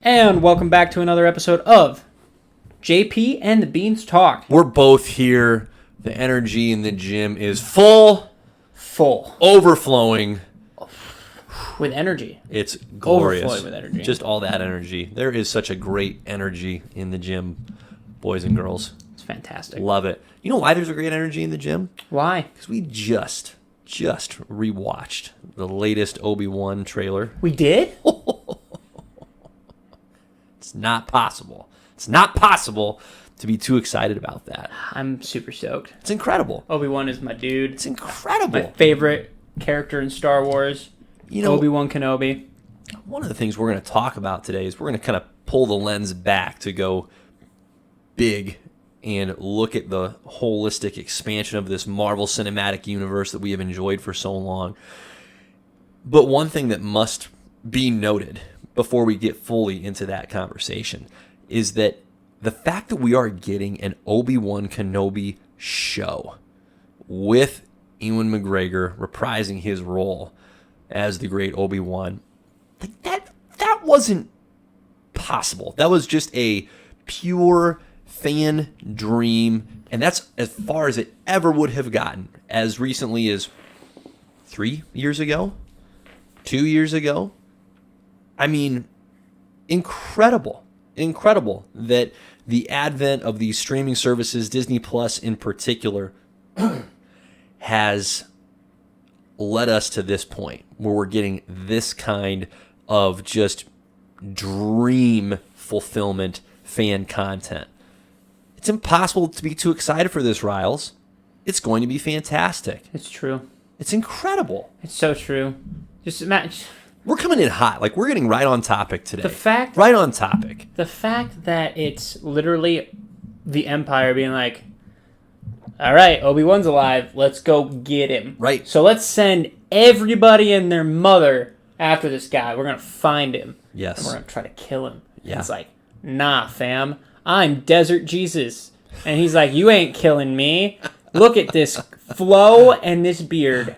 And welcome back to another episode of JP and the Beans Talk. We're both here. The energy in the gym is full, overflowing. With energy. It's glorious. Overflowing with energy. Just all that energy. There is such a great energy in the gym, boys and girls. It's fantastic. Love it. You know why there's a great energy in the gym? Why? Because we just rewatched the latest Obi-Wan trailer. We did? It's not possible. It's not possible to be too excited about that. I'm super stoked. It's incredible. Obi-Wan is my dude. It's incredible. My favorite character in Star Wars. You know, Obi-Wan Kenobi. One of the things we're going to talk about today is we're going to kind of pull the lens back to go big and look at the holistic expansion of this Marvel Cinematic Universe that we have enjoyed for so long. But one thing that must be noted before we get fully into that conversation is that the fact that we are getting an Obi-Wan Kenobi show with Ewan McGregor reprising his role as the great Obi-Wan, like that wasn't possible. That was just a pure fan dream, and that's as far as it ever would have gotten as recently as 3 years ago, 2 years ago. I mean, incredible that the advent of these streaming services, Disney Plus in particular, has led us to this point where we're getting this kind of just dream fulfillment fan content. It's impossible to be too excited for this, Riles. It's going to be fantastic. It's true. It's incredible. It's so true. Just imagine. We're coming in hot. Like, we're getting right on topic today. Right on topic. The fact that it's literally the Empire being like, all right, Obi-Wan's alive. Let's go get him. Right. So let's send everybody and their mother after this guy. We're going to find him. Yes. And we're going to try to kill him. Yeah. And it's like, nah, fam. I'm Desert Jesus. And he's like, you ain't killing me. Look at this flow and this beard.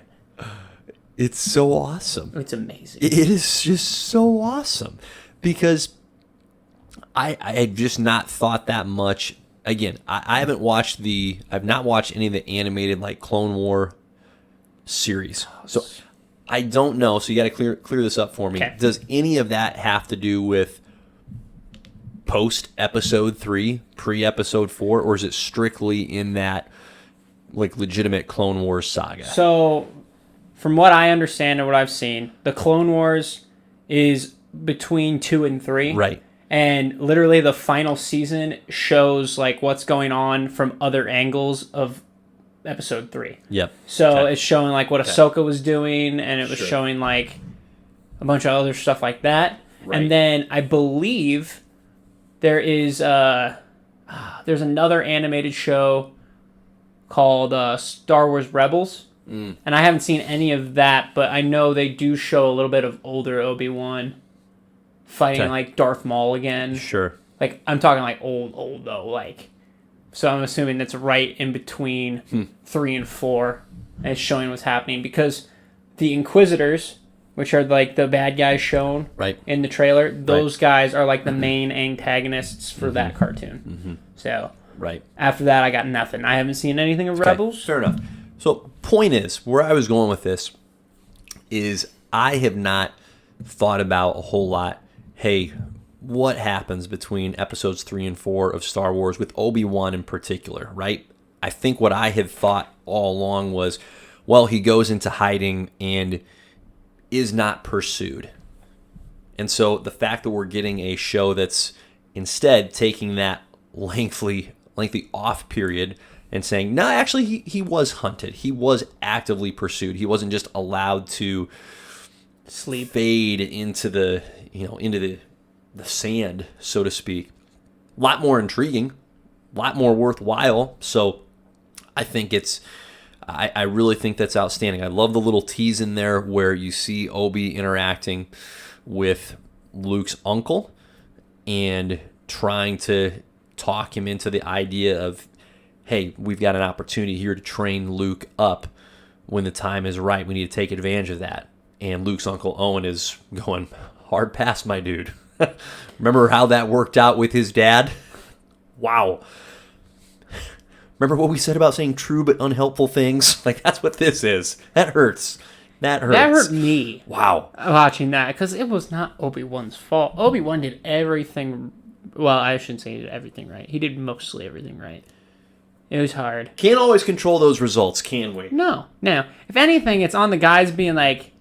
It's so awesome. It's amazing. It is just so awesome because I had just not thought that much. Again, I've not watched any of the animated like Clone War series, so I don't know. So you got to clear this up for me. Okay. Does any of that have to do with post Episode 3, pre Episode 4, or is it strictly in that like legitimate Clone Wars saga? So, from what I understand and what I've seen, the Clone Wars is between 2 and 3. Right. And literally the final season shows like what's going on from other angles of Episode 3. Yep. So it's showing like what Ahsoka was doing, and it was showing like a bunch of other stuff like that. Right. And then I believe there is there's another animated show called Star Wars Rebels. And I haven't seen any of that, but I know they do show a little bit of older Obi-Wan fighting like Darth Maul again. Sure. Like, I'm talking like old though. Like, so I'm assuming that's right in between 3 and 4, and it's showing what's happening because the Inquisitors, which are like the bad guys shown in the trailer, those guys are like the main antagonists for that cartoon. So after that, I got nothing. I haven't seen anything of Rebels. Fair enough. So point is, where I was going with this is I have not thought about a whole lot, hey, what happens between episodes 3 and 4 of Star Wars with Obi-Wan in particular, right? I think what I had thought all along was, well, he goes into hiding and is not pursued. And so the fact that we're getting a show that's instead taking that lengthy off period and saying, no, actually, he was hunted. He was actively pursued. He wasn't just allowed to fade into the sand, so to speak. A lot more intriguing, a lot more worthwhile. So I think I really think that's outstanding. I love the little tease in there where you see Obi interacting with Luke's uncle and trying to talk him into the idea of, hey, we've got an opportunity here to train Luke up when the time is right. We need to take advantage of that. And Luke's Uncle Owen is going, hard pass, my dude. Remember how that worked out with his dad? Wow. Remember what we said about saying true but unhelpful things? Like, that's what this is. That hurts. That hurts. That hurt me. Wow. Watching that, because it was not Obi-Wan's fault. Obi-Wan did everything. Well, I shouldn't say he did everything right. He did mostly everything right. It was hard. Can't always control those results, can we? No. If anything, it's on the guys being like,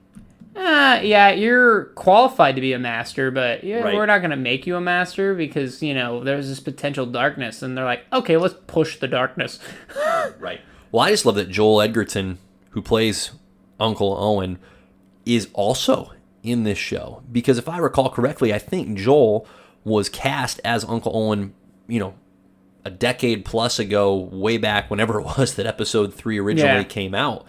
yeah, you're qualified to be a master, but Right. we're not going to make you a master because, there's this potential darkness. And they're like, okay, let's push the darkness. Right. Well, I just love that Joel Edgerton, who plays Uncle Owen, is also in this show. Because if I recall correctly, I think Joel was cast as Uncle Owen, a decade plus ago, way back whenever it was that episode 3 originally came out.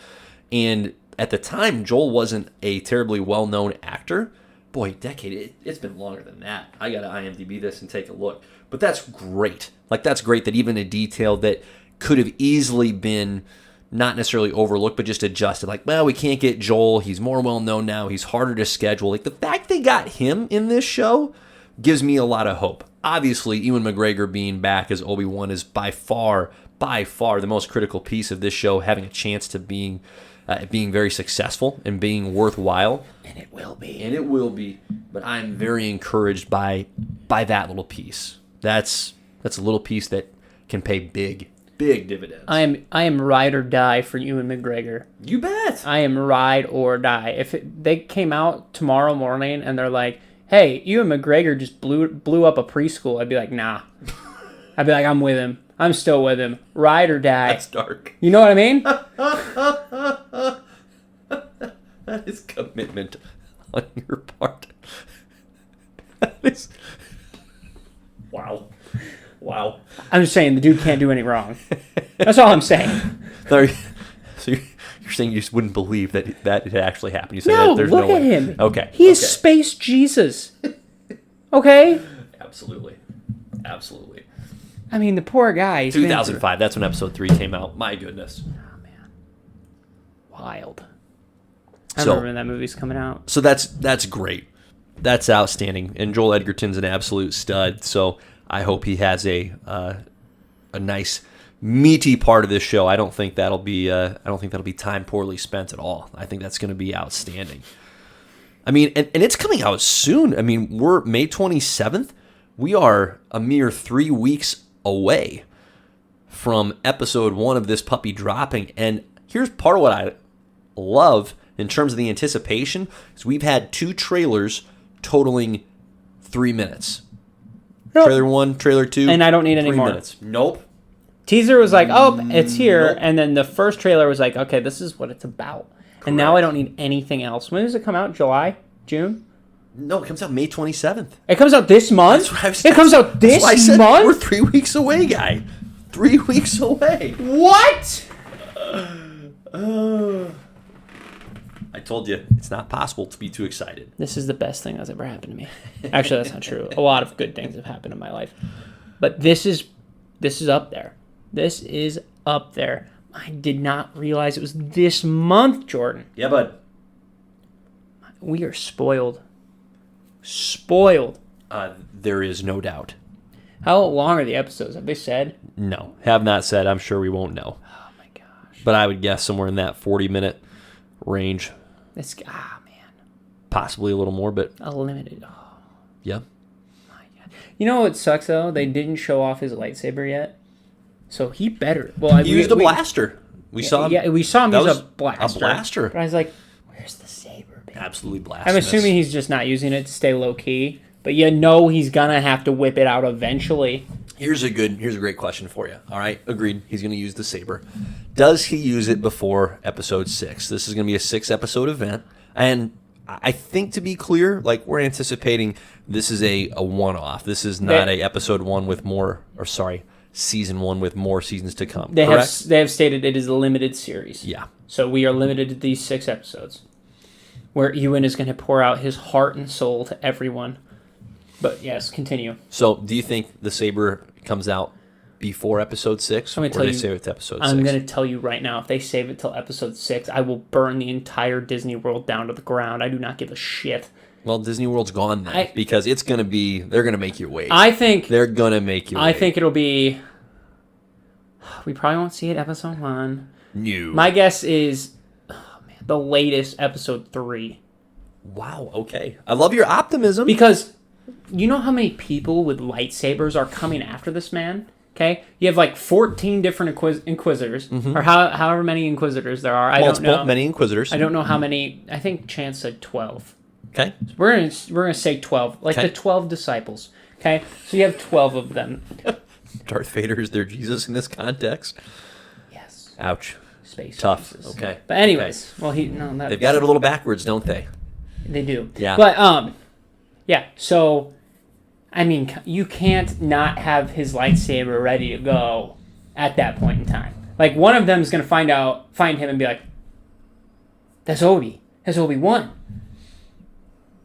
And at the time, Joel wasn't a terribly well-known actor. Boy, decade, it's been longer than that. I got to IMDb this and take a look. But that's great. Like, that's great that even a detail that could have easily been not necessarily overlooked, but just adjusted. Like, well, we can't get Joel. He's more well-known now. He's harder to schedule. Like, the fact they got him in this show gives me a lot of hope. Obviously, Ewan McGregor being back as Obi-Wan is by far the most critical piece of this show, having a chance to being very successful and being worthwhile. And it will be. But I'm very encouraged by that little piece. That's a little piece that can pay big dividends. I am ride or die for Ewan McGregor. You bet. I am ride or die. If they came out tomorrow morning and they're like, hey, Ewan McGregor just blew up a preschool, I'd be like, nah. I'd be like, I'm with him. I'm still with him. Ride or die. That's dark. You know what I mean? That is commitment on your part. That is... Wow. I'm just saying the dude can't do any wrong. That's all I'm saying. So you're saying you just wouldn't believe that it actually happened. You said No, that there's look no at way. him. Okay. He is Space Jesus. Okay? Absolutely. I mean, the poor guy. He's been 2005. That's when episode 3 came out. My goodness. Oh, man. Wild. I So- remember when that movie's coming out. So that's great. That's outstanding. And Joel Edgerton's an absolute stud. So I hope he has a nice meaty part of this show. I don't think that'll be time poorly spent at all. I think that's going to be outstanding. I mean, and it's coming out soon. I mean, we're May 27th. We are a mere 3 weeks away from episode 1 of this puppy dropping. And here's part of what I love in terms of the anticipation is we've had 2 trailers totaling 3 minutes. Nope. Trailer 1, trailer 2. And I don't need any 3 more. minutes. Nope. Teaser was like, oh, it's here. Nope. And then the first trailer was like, okay, this is what it's about. And now I don't need anything else. When does it come out? July? June? No, it comes out May 27th. It comes out this month? That's what I was- It comes out That's why I this said month? we're 3 weeks away, guy. 3 weeks away. What? I told you, it's not possible to be too excited. This is the best thing that's ever happened to me. Actually, that's not true. A lot of good things have happened in my life. But this is up there. This is up there. I did not realize it was this month, Jordan. Yeah, bud. We are spoiled. Spoiled. There is no doubt. How long are the episodes? Have they said? No, have not said. I'm sure we won't know. Oh my gosh. But I would guess somewhere in that 40-minute range. Man. Possibly a little more, but A limited. Oh yeah. my god. You know what sucks though? They didn't show off his lightsaber yet. So he better. Well, He used a blaster. We saw him. Yeah, we saw him That use was a blaster. a blaster. But I was like, where's the saber? Baby? Absolutely blasphemous. I'm assuming he's just not using it to stay low key. But you know he's gonna have to whip it out eventually. Here's a great question for you. All right, agreed. He's going to use the saber. Does he use it before episode 6? This is going to be a 6-episode event, and I think to be clear, like we're anticipating this is a one-off. This is not a episode 1 with more, or sorry, season 1 with more seasons to come. They correct? have stated it is a limited series. Yeah. So we are limited to these 6 episodes, where Ewan is going to pour out his heart and soul to everyone. But yes, continue. So, do you think the saber comes out before episode 6, or they save it to episode 6? I'm going to tell you right now, if they save it till episode 6, I will burn the entire Disney World down to the ground. I do not give a shit. Well, Disney World's gone then because it's going to be, they're going to make you wait. I think They're going to make you wait. I think it'll be, we probably won't see it episode 1. New. My guess is, the latest episode 3. Wow, okay. I love your optimism. Because you know how many people with lightsabers are coming after this man? Okay? You have like 14 different Inquisitors, or however many Inquisitors there are. I don't know. Many Inquisitors. I don't know how many. I think Chance said 12. Okay. We're gonna say 12, like the 12 disciples. Okay? So you have 12 of them. Darth Vader is their Jesus in this context. Yes. Ouch. Space. Tough. Jesus. Okay. But anyways, well they've got it a little backwards, don't they? They do. Yeah. But yeah. So, I mean, you can't not have his lightsaber ready to go at that point in time. Like one of them is gonna find him and be like, "That's Obi. That's Obi-Wan.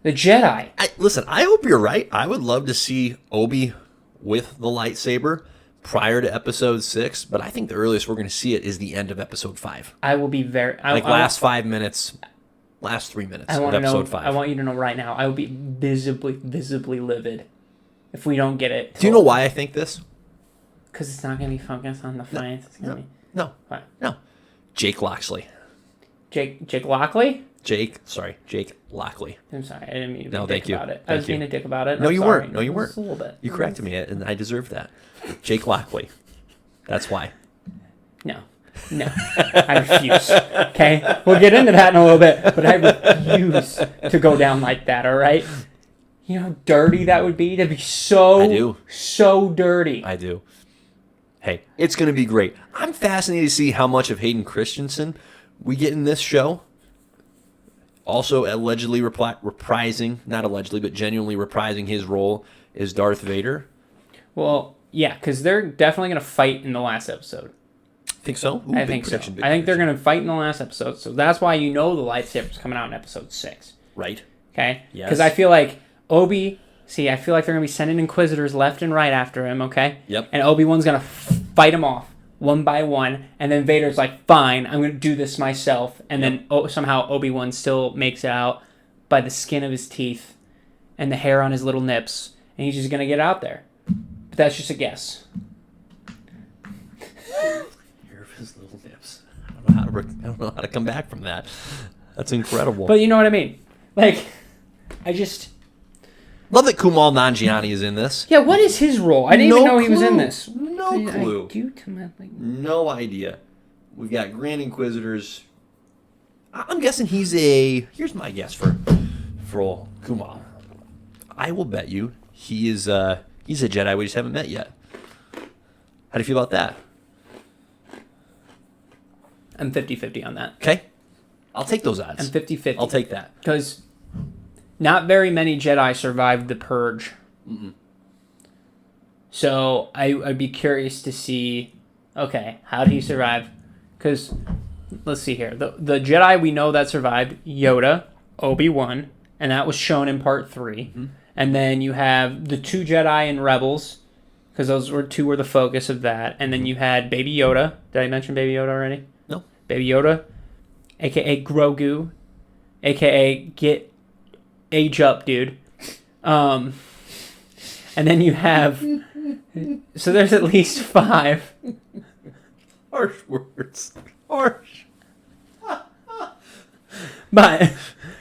The Jedi." Listen, I hope you're right. I would love to see Obi with the lightsaber prior to episode 6, but I think the earliest we're going to see it is the end of episode 5. I will be very last 5 minutes, last 3 minutes of episode 5. I want you to know right now, I will be visibly livid if we don't get it. Do you know why I think this? Because it's not going to be focused on the fight. No. Jake Loxley. Jake Lockley? Jake Lockley. I'm sorry, I didn't mean to be No, a dick thank you. about it. Thank I was being you. a dick about it. No, you sorry. weren't. No, you weren't. Just a little bit. You corrected me, and I deserve that. Jake Lockley. That's why. No, I refuse. Okay, we'll get into that in a little bit, but I refuse to go down like that. All right, you know how dirty that would be. That'd be so dirty. I do. Hey, it's going to be great. I'm fascinated to see how much of Hayden Christensen we get in this show. Also, allegedly reprising, not allegedly, but genuinely reprising his role as Darth Vader. Well, yeah, because they're definitely going to fight in the last episode. Think so? Ooh, I think so. I think they're going to fight in the last episode, so that's why you know the lightsaber's coming out in episode 6. Right. Okay? Yes. Because I feel like I feel like they're going to be sending Inquisitors left and right after him, okay? Yep. And Obi-Wan's going to fight him off one by one, and then Vader's like, fine, I'm going to do this myself, and then somehow Obi-Wan still makes it out by the skin of his teeth and the hair on his little nips, and he's just going to get out there. But that's just a guess. Hair of his little nips. I don't know how to come back from that. That's incredible. But you know what I mean? Like, I just... Love that Kumail Nanjiani is in this. Yeah, what is his role? I didn't even know he was in this. No clue. No idea. We've got Grand Inquisitors. I'm guessing he's a... Here's my guess for Kumail. I will bet you he's a Jedi we just haven't met yet. How do you feel about that? I'm 50-50 on that. Okay. I'll take those odds. I'm 50-50. I'll take that. Because not very many Jedi survived the Purge. Mm-mm. So I'd be curious to see, okay, how did he survive? Because, let's see here. The Jedi we know that survived, Yoda, Obi-Wan, and that was shown in part 3. Mm-hmm. And then you have the 2 Jedi in Rebels, because those were the focus of that. And then you had Baby Yoda. Did I mention Baby Yoda already? No. Baby Yoda, a.k.a. Grogu, a.k.a. get age up, dude. And then you have... So there's at least 5. Harsh words. Harsh. But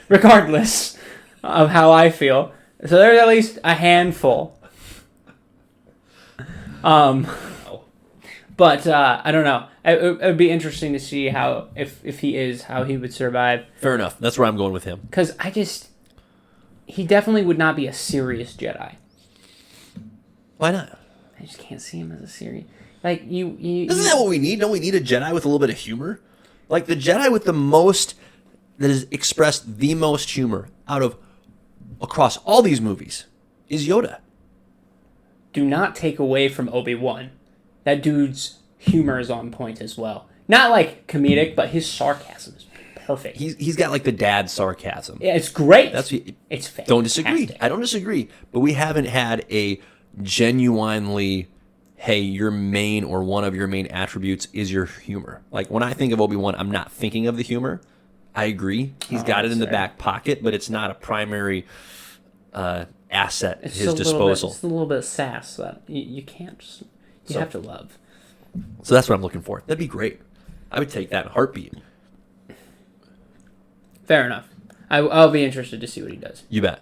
regardless of how I feel, so there's at least a handful. But I don't know. It would be interesting to see how, if how he would survive. Fair enough. That's where I'm going with him. Because he definitely would not be a serious Jedi. Why not? I just can't see him as a serious... Like, you... Isn't that what we need? Don't we need a Jedi with a little bit of humor? Like, the Jedi with the most... that has expressed the most humor across all these movies is Yoda. Do not take away from Obi-Wan. That dude's humor is on point as well. Not, like, comedic, but his sarcasm is perfect. He's got, like, the dad sarcasm. Yeah, it's great. It's fantastic. Don't disagree. I don't disagree. But we haven't had a genuinely, hey, your main or one of your main attributes is your humor. Like, when I think of Obi-Wan, I'm not thinking of the humor. I agree. He's got it in the back pocket, but it's not a primary asset at his disposal. It's a little bit of sass that you can't just... You have to love. So that's what I'm looking for. That'd be great. I would take that in a heartbeat. Fair enough. I'll be interested to see what he does. You bet.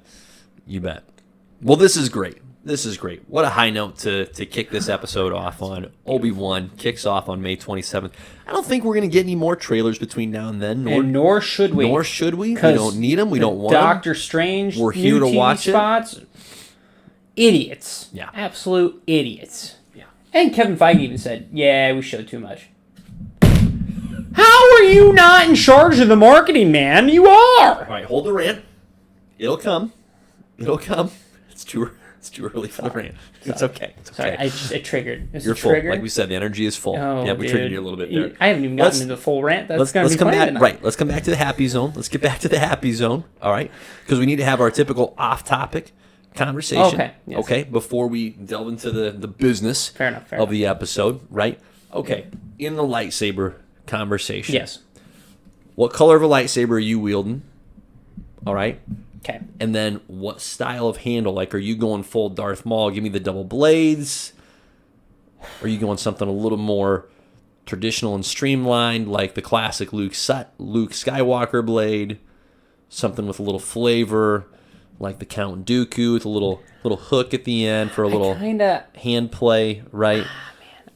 You bet. Well, this is great. This is great. What a high note to kick this episode off on. Obi-Wan kicks off on May 27th. I don't think we're going to get any more trailers between now and then. Nor should we. Nor should we. We don't need them. We don't want them. Doctor Strange, we're here to watch spots. Idiots. Yeah. Absolute idiots. Yeah. And Kevin Feige even said, yeah, we showed too much. How are you not in charge of the marketing, man? You are. All right, hold the rant. It'll come. It'll come. It's too early for the rant. It's okay. It's okay. Sorry, it triggered. You're full. Like we said, the energy is full. Oh, yeah, we triggered you a little bit there. I haven't even gotten into the full rant. That's going to be come fun back. tonight. Right. Let's come back to the happy zone. Let's get back to the happy zone. All right, because we need to have our typical off-topic conversation. Okay. Yes. Okay. Before we delve into the business Fair enough. the episode. Right. Okay. In the lightsaber conversation. Yes. What color of a lightsaber are you wielding? All right. Okay. And then what style of handle? Like, are you going full Darth Maul? Give me the double blades. Or are you going something a little more traditional and streamlined, like the classic Luke Skywalker blade? Something with a little flavor, like the Count Dooku with a little hook at the end for a little hand play, right?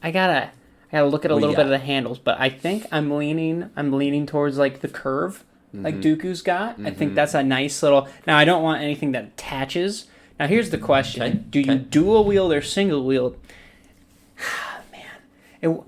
I gotta look at a little bit of the handles, but I think I'm leaning towards like the curve, like Dooku's got. I think that's a nice little. Now I don't want anything that attaches. Now here's the question: Do you dual wield or single wield? Man,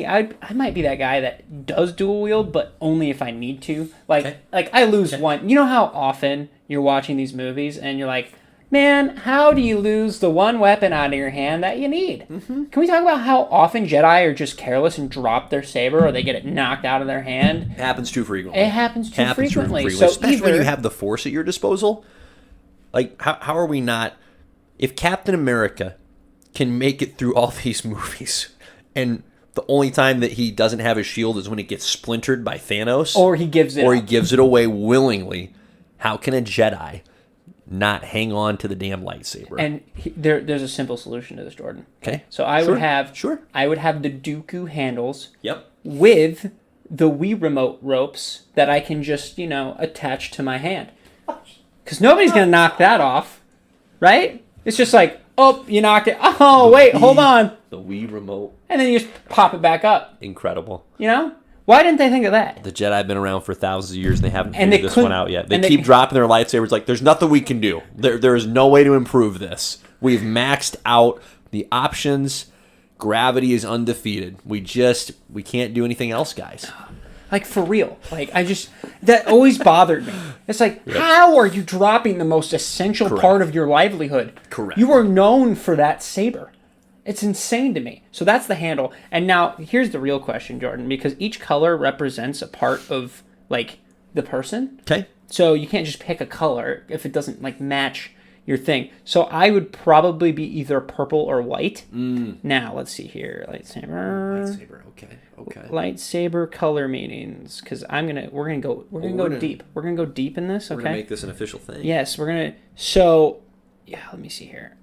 I might be that guy that does dual wield, but only if I need to. Like I lose one. You know how often you're watching these movies and you're like, man, how do you lose the one weapon out of your hand that you need? Can we talk about how often Jedi are just careless and drop their saber or they get it knocked out of their hand? It happens too frequently. It happens too frequently. So especially when you have the Force at your disposal. Like, how are we not... If Captain America can make it through all these movies and the only time that he doesn't have his shield is when it gets splintered by Thanos... Or he gives it away willingly, how can a Jedi... not hang on to the damn lightsaber? And there's a simple solution to this, Jordan. Okay. So I would have the Dooku handles. Yep. With the Wii remote ropes that I can just, attach to my hand. Because nobody's going to knock that off, right? It's just like, oh, you knocked it. Oh, wait, hold on. The Wii remote. And then you just pop it back up. Incredible. Why didn't they think of that? The Jedi have been around for thousands of years and they haven't figured this one out yet. They keep dropping their lightsabers like, there's nothing we can do. There is no way to improve this. We've maxed out the options. Gravity is undefeated. We can't do anything else, guys. Like, for real. Like, that always bothered me. It's like, how are you dropping the most essential part of your livelihood? Correct. You are known for that saber. It's insane to me. So that's the handle. And now, here's the real question, Jordan, because each color represents a part of, like, the person. Okay. So you can't just pick a color if it doesn't, like, match your thing. So I would probably be either purple or white. Now, let's see here. Lightsaber. Okay. Lightsaber color meanings, because we're gonna go deep. We're gonna go deep in this. Okay. We're gonna make this an official thing. Yes, we're gonna. So, yeah. Let me see here.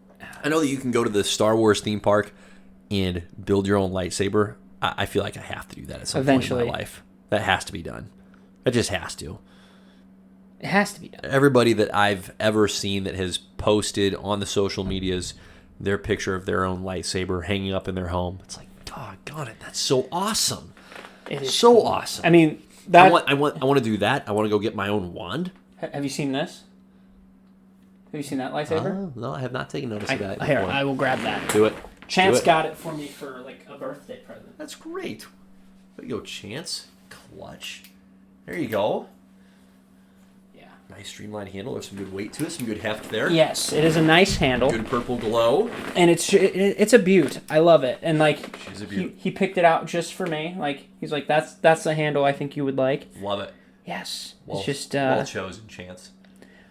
I know that you can go to the Star Wars theme park and build your own lightsaber. I feel like I have to do that at some point in my life. That has to be done. That just has to. It has to be done. Everybody that I've ever seen that has posted on the social medias their picture of their own lightsaber hanging up in their home, it's like, doggone it, that's so awesome. It is so awesome. I mean, I want to do that. I want to go get my own wand. Have you seen this? Have you seen that lightsaber? No, I have not taken notice of that. Here, I will grab that. Do it. Chance got it for me for like a birthday present. That's great. There you go, Chance. Clutch. There you go. Yeah. Nice streamlined handle. There's some good weight to it. Some good heft there. Yes, it is a nice handle. Good purple glow. And it's a beaut. I love it. And like, she's a beaut. He picked it out just for me. Like, he's like, that's the handle I think you would like. Love it. Yes. Well, it's just well chosen, Chance.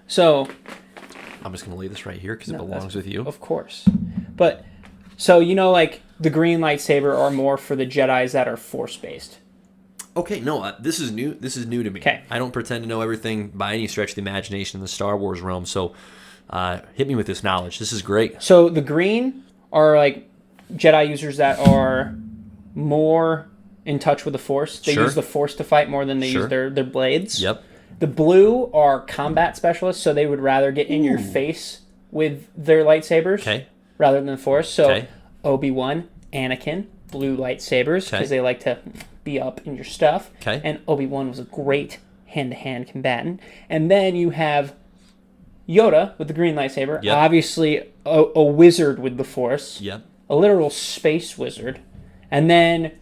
So I'm just gonna lay this right here because it belongs with you. Of course. But so like the green lightsaber are more for the Jedis that are force based. Okay, no, this is new. This is new to me. Okay. I don't pretend to know everything by any stretch of the imagination in the Star Wars realm. So, hit me with this knowledge. This is great. So the green are like Jedi users that are more in touch with the Force. They Sure. use the Force to fight more than they Sure. use their blades. Yep. The blue are combat specialists, so they would rather get in your face with their lightsabers Okay. rather than the Force. So Okay. Obi-Wan, Anakin, blue lightsabers because Okay. they like to be up in your stuff. Okay. And Obi-Wan was a great hand-to-hand combatant. And then you have Yoda with the green lightsaber. Yep. Obviously, a wizard with the Force. Yep. A literal space wizard. And then,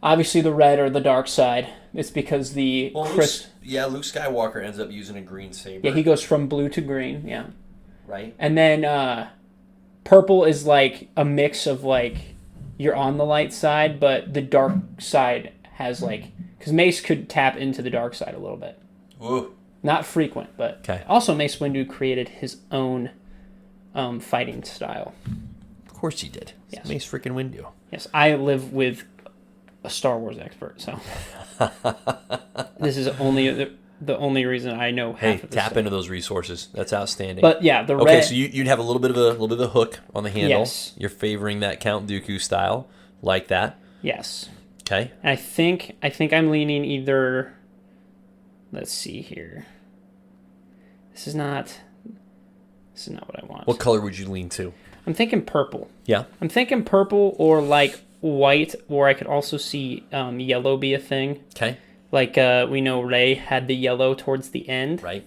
obviously, the red or the dark side. It's because the Luke Skywalker ends up using a green saber. Yeah, he goes from blue to green. Yeah. Right. And then purple is like a mix of like you're on the light side, but the dark side has like because Mace could tap into the dark side a little bit. Ooh. Not frequent, but Okay. also Mace Windu created his own fighting style. Of course he did. Yes. Mace freaking Windu. Yes, I live with a Star Wars expert, so this is only the only reason I know half Hey, of this tap stuff. into those resources. That's outstanding. But yeah, the okay, red. so you'd have a little bit of a hook on the handle. Yes. You're favoring that Count Dooku style, like that. Yes. Okay. And I think I'm leaning either. Let's see here. This is not what I want. What color would you lean to? I'm thinking purple. Yeah. I'm thinking purple or like white, or I could also see yellow be a thing. Okay. Like we know Rey had the yellow towards the end. Right.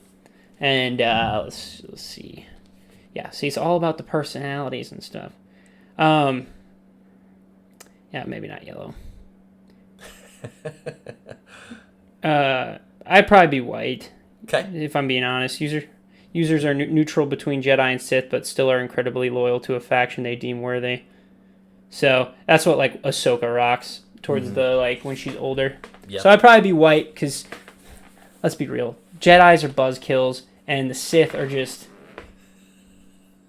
And let's see. Yeah, see, it's all about the personalities and stuff. Yeah, maybe not yellow. I'd probably be white. Okay. If I'm being honest. Users are neutral between Jedi and Sith, but still are incredibly loyal to a faction they deem worthy. So that's what like Ahsoka rocks towards the like when she's older. Yep. So I'd probably be white because let's be real, Jedi's are buzzkills and the Sith are just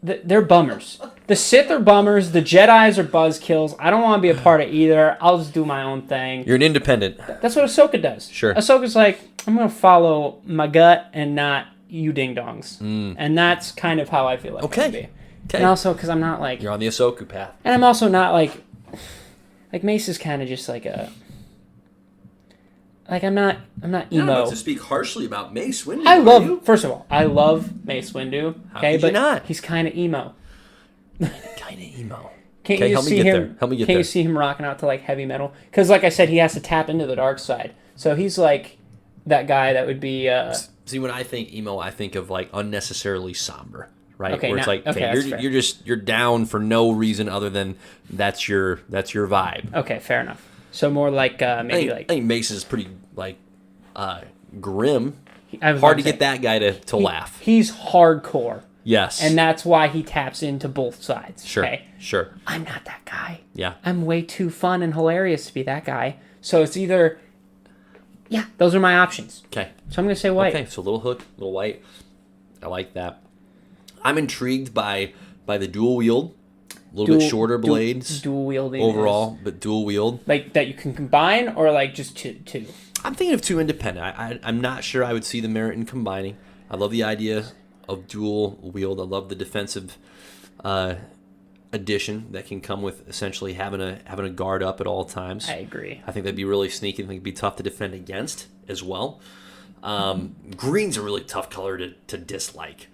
they're bummers. The Sith are bummers. The Jedi's are buzzkills. I don't want to be a part of either. I'll just do my own thing. You're an independent. That's what Ahsoka does. Sure. Ahsoka's like, I'm going to follow my gut and not you ding-dongs. And that's kind of how I feel like Okay. I'm be. Okay. And also, because I'm not like... You're on the Ahsoka path. And I'm also not like... Like, Mace is kind of just like a... Like, I'm not emo. To speak harshly about Mace Windu. I love... First of all, I love Mace Windu. Okay, could you but not? he's kind of emo. Kind of emo. Can't Okay, you help me see get him? there. Help me get Can't there. you see him rocking out to like heavy metal? Because like I said, he has to tap into the dark side. So he's like that guy that would be. See, when I think emo, I think of like unnecessarily somber, right? Okay, Where it's now- like, okay, that's okay, fair. you're down for no reason other than that's your vibe. Okay, fair enough. So more like maybe I think Mace is pretty like grim. I was Hard about to say, get that guy to laugh. He's hardcore, Yes, and that's why he taps into both sides. sure, Okay? sure, I'm not that guy. yeah. I'm way too fun and hilarious to be that guy. So it's either. Yeah, those are my options. Okay, So I'm gonna say white. okay. So little hook, little white. I like that. I'm intrigued by the dual wield, a little bit shorter blades Dual wielding overall, but dual wield. like that you can combine or like just two. I'm thinking of two independent. I'm not sure I would see the merit in combining. I love the idea of dual wield. I love the defensive addition that can come with essentially having a guard up at all times. I agree. I think that'd be really sneaky. I think it'd be tough to defend against as well. Green's a really tough color to dislike,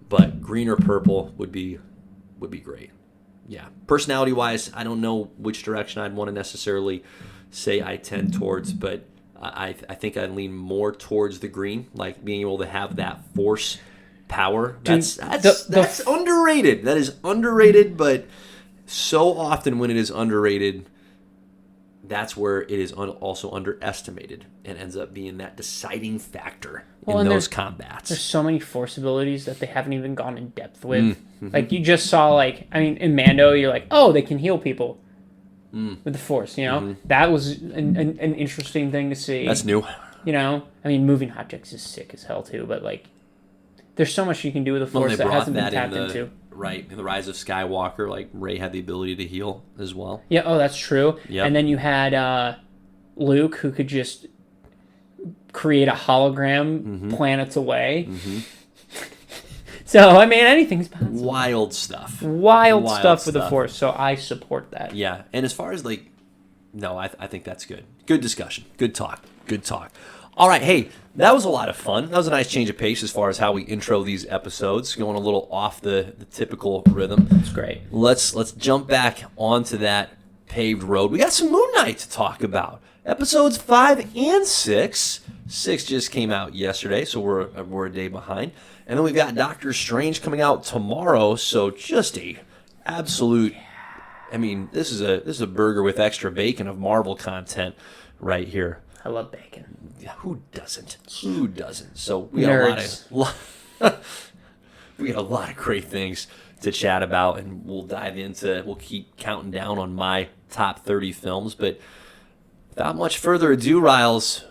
but green or purple would be great. Yeah. Personality wise, I don't know which direction I'd want to necessarily say I tend towards, but I think I'd lean more towards the green, like being able to have that force power. That's underrated. That is underrated, but so often when it is underrated, that's where it is also underestimated and ends up being that deciding factor in and those there's combats. so many force abilities that they haven't even gone in depth with. Like you just saw, like in Mando, you're like, oh, they can heal people with the force. You know, that was an interesting thing to see. That's new. You know, moving objects is sick as hell too. But like, there's so much you can do with the force They that brought hasn't been that tapped in into. Right, in the Rise of Skywalker, like Rey had the ability to heal as well. Yeah. Oh, that's true. Yep. And then you had Luke, who could just create a hologram planets away. So, I mean, anything's possible. Wild stuff. Wild stuff with the Force, so I support that. Yeah, and as far as, like, no, I think that's good. Good discussion. Good talk. All right, hey, that was a lot of fun. That was a nice change of pace as far as how we intro these episodes, going a little off the typical rhythm. It's great. Let's jump back onto that paved road. We got some Moon Knight to talk about. Episodes 5 and 6. 6 just came out yesterday, so we're a day behind. And then we've got Doctor Strange coming out tomorrow, so just a absolute... I mean, this is a burger with extra bacon of Marvel content right here. I love bacon. Who doesn't? So we got we got a lot of great things to chat about, and we'll keep counting down on my top 30 films. But without much further ado, Riles,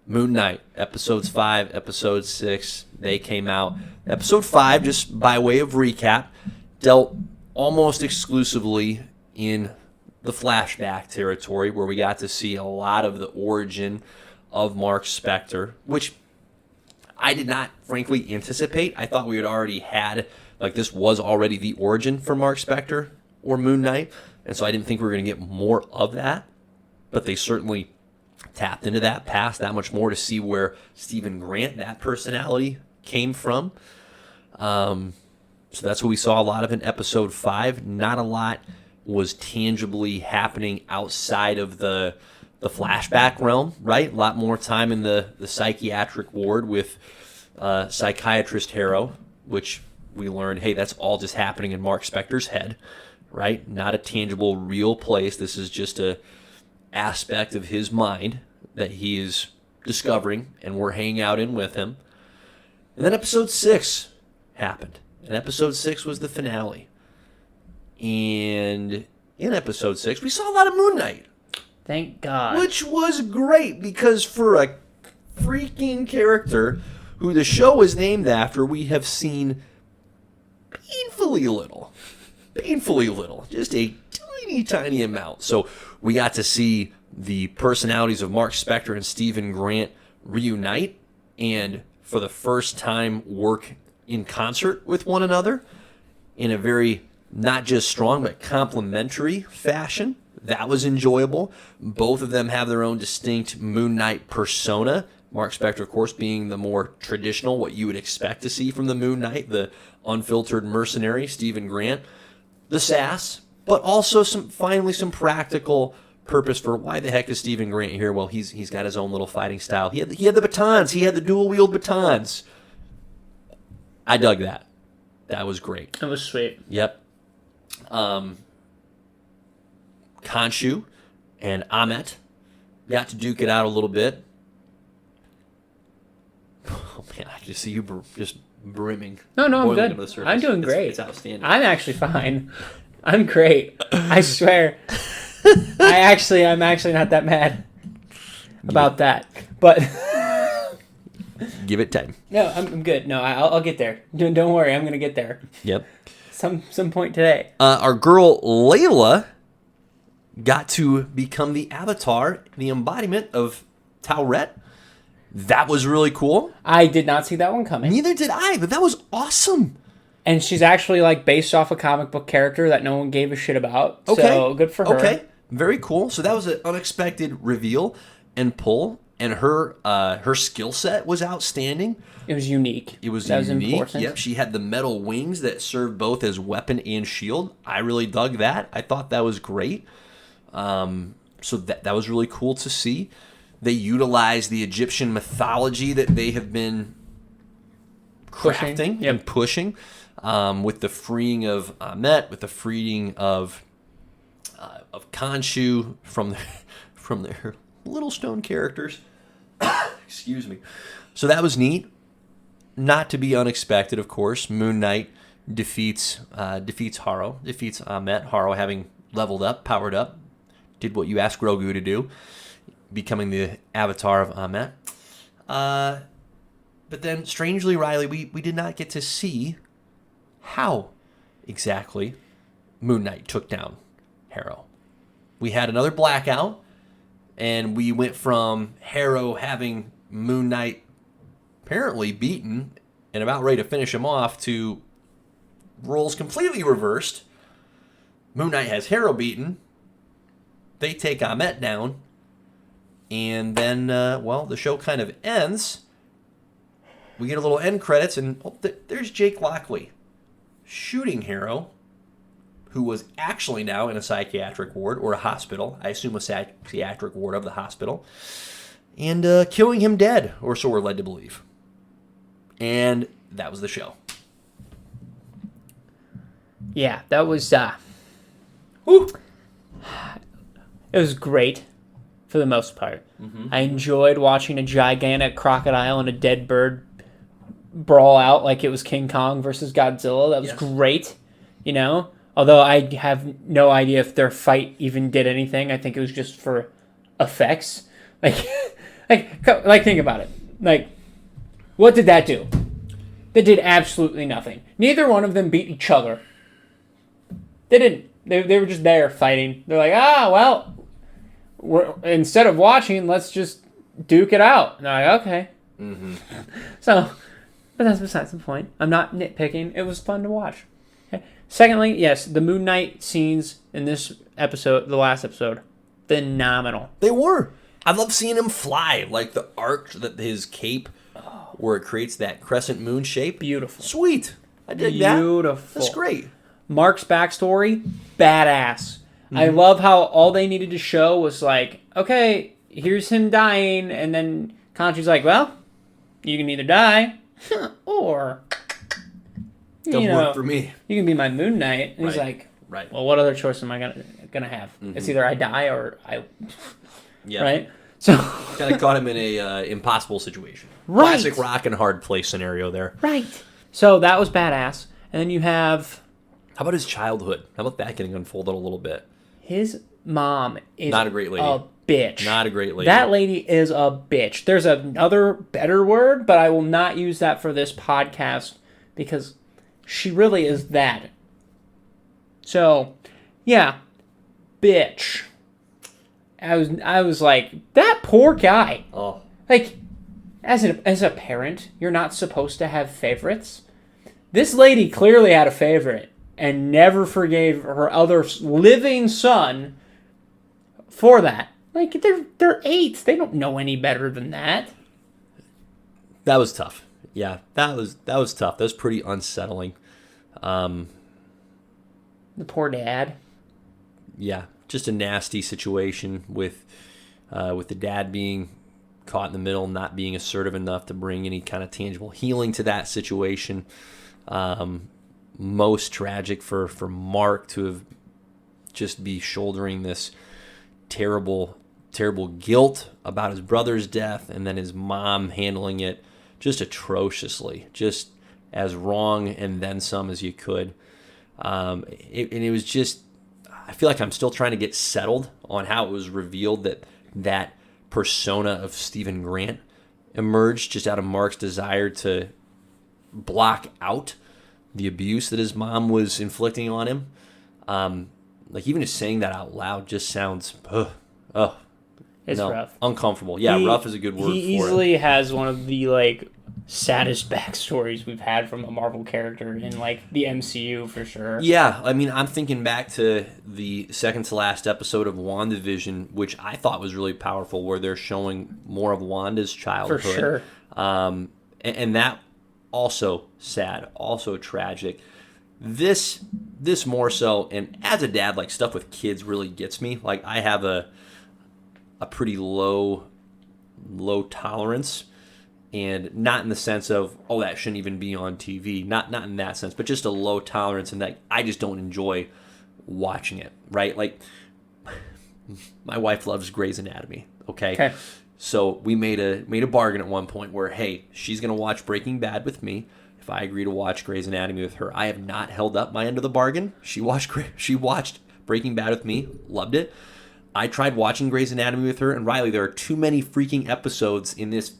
Moon Knight, episodes 5, episode 6, they came out. Episode 5, just by way of recap, dealt almost exclusively in the flashback territory, where we got to see a lot of the origin of Mark Spector, which I did not, frankly, anticipate. I thought we had already had, like, this was already the origin for Mark Spector or Moon Knight, and so I didn't think we were going to get more of that, but they certainly tapped into that past that much more to see where Stephen Grant, that personality, came from. So that's what we saw a lot of in episode 5. Not a lot was tangibly happening outside of the flashback realm, right? A lot more time in the psychiatric ward with psychiatrist Harrow, which we learned, hey, that's all just happening in Mark Spector's head, right? Not a tangible, real place. This is just a aspect of his mind that he is discovering, and we're hanging out in with him. And then episode 6 happened. And episode 6 was the finale. And in episode 6, we saw a lot of Moon Knight. Thank God. Which was great, because for a freaking character who the show is named after, we have seen painfully little. Just a tiny amount. So we got to see the personalities of Mark Spector and Stephen Grant reunite, and for the first time work in concert with one another in a very not just strong but complementary fashion. That was enjoyable. Both of them have their own distinct Moon Knight persona. Mark Spector, of course, being the more traditional, what you would expect to see from the Moon Knight, the unfiltered mercenary. Stephen Grant, the sass, but also some practical purpose for why the heck is Stephen Grant here? Well, he's got his own little fighting style. He had the batons. He had the dual wield batons. I dug that. That was great. That was sweet. Yep. Khonshu and Ahmet got to duke it out a little bit. Oh man, I just see you just brimming. No, I'm good. I'm doing great. It's outstanding. I'm actually fine. I'm great. I swear. I'm actually not that mad about that. But give it time. No, I'm good. No, I'll get there. Don't worry, I'm gonna get there. Yep. Some point today. Our girl Layla got to become the avatar, the embodiment of Tauret. That was really cool. I did not see that one coming. Neither did I, but that was awesome. And she's actually like based off a comic book character that no one gave a shit about. Okay. So good for her. Okay. Very cool. So that was an unexpected reveal and pull, and her skill set was outstanding. It was unique. That was unique. Important. Yep. She had the metal wings that served both as weapon and shield. I really dug that. I thought that was great. So that was really cool to see. They utilized the Egyptian mythology that they have been crafting and pushing, with the freeing of Ahmet, with the freeing of Khonshu from their little stone characters. Excuse me. So that was neat. Not to be unexpected, of course. Moon Knight defeats Harrow, defeats Ahmet. Harrow, having leveled up, powered up, did what you asked Grogu to do, becoming the avatar of Ahmet. But then, strangely, Riley, we did not get to see how exactly Moon Knight took down Harrow. We had another blackout, And we went from Harrow having Moon Knight apparently beaten and about ready to finish him off to roles completely reversed. Moon Knight has Harrow beaten. They take Ahmet down. And then, the show kind of ends. We get a little end credits, and there's Jake Lockley shooting Harrow, who was actually now in a psychiatric ward or a hospital. I assume a psychiatric ward of the hospital. And killing him dead, or so we're led to believe. And that was the show. Yeah, that was... Woo! It was great, for the most part. Mm-hmm. I enjoyed watching a gigantic crocodile and a dead bird brawl out like it was King Kong versus Godzilla. That was great, you know? Although I have no idea if their fight even did anything. I think it was just for effects. Like think about it. Like, what did that do? That did absolutely nothing. Neither one of them beat each other. They didn't. They were just there fighting. They're like, instead of watching, let's just duke it out. And they're like, okay. Mm-hmm. So, but that's besides the point. I'm not nitpicking. It was fun to watch. Okay. Secondly, yes, the Moon Knight scenes in this episode, the last episode, phenomenal. They were. I love seeing him fly, like the arc that his cape, where it creates that crescent moon shape. Beautiful. Sweet. I dig that. Beautiful. That's great. Mark's backstory, badass. Mm-hmm. I love how all they needed to show was like, okay, here's him dying, and then Khonshu's like, well, you can either die, or don't work for me. You can be my Moon Knight. And he's like, right. Well, what other choice am I gonna have? Mm-hmm. It's either I die or I. Yeah. Right. So kind of caught him in a impossible situation. Right. Classic rock and hard place scenario there. Right. So that was badass, and then you have. How about his childhood? How about that getting unfolded a little bit? His mom is not a great lady. A bitch. Not a great lady. That lady is a bitch. There's another better word, but I will not use that for this podcast because she really is that. So, yeah, bitch. I was like, that poor guy. Oh. Like, as a parent, you're not supposed to have favorites. This lady clearly had a favorite and never forgave her other living son for that. Like, they're 8. They don't know any better than that. That was tough. Yeah, that was tough. That was pretty unsettling. The poor dad. Yeah, just a nasty situation with the dad being caught in the middle, not being assertive enough to bring any kind of tangible healing to that situation. Most tragic for Mark to have just be shouldering this terrible guilt about his brother's death, and then his mom handling it just atrociously, just as wrong and then some as you could. It was just, I feel like I'm still trying to get settled on how it was revealed that persona of Stephen Grant emerged just out of Mark's desire to block out the abuse that his mom was inflicting on him. Like, even just saying that out loud just sounds, it's rough. Uncomfortable. Yeah, rough is a good word for it. He easily has one of the, saddest backstories we've had from a Marvel character in, the MCU, for sure. Yeah, I mean, I'm thinking back to the second to last episode of WandaVision, which I thought was really powerful, where they're showing more of Wanda's childhood. For sure. And that also sad, also tragic. This more so, and as a dad, stuff with kids really gets me. I have a pretty low tolerance, and not in the sense of, that shouldn't even be on TV. Not in that sense, but just a low tolerance, and that I just don't enjoy watching it, right? My wife loves Grey's Anatomy, okay? So we made a bargain at one point where, hey, she's going to watch Breaking Bad with me if I agree to watch Grey's Anatomy with her. I have not held up my end of the bargain. She watched Breaking Bad with me, loved it. I tried watching Grey's Anatomy with her, and Riley, there are too many freaking episodes in this,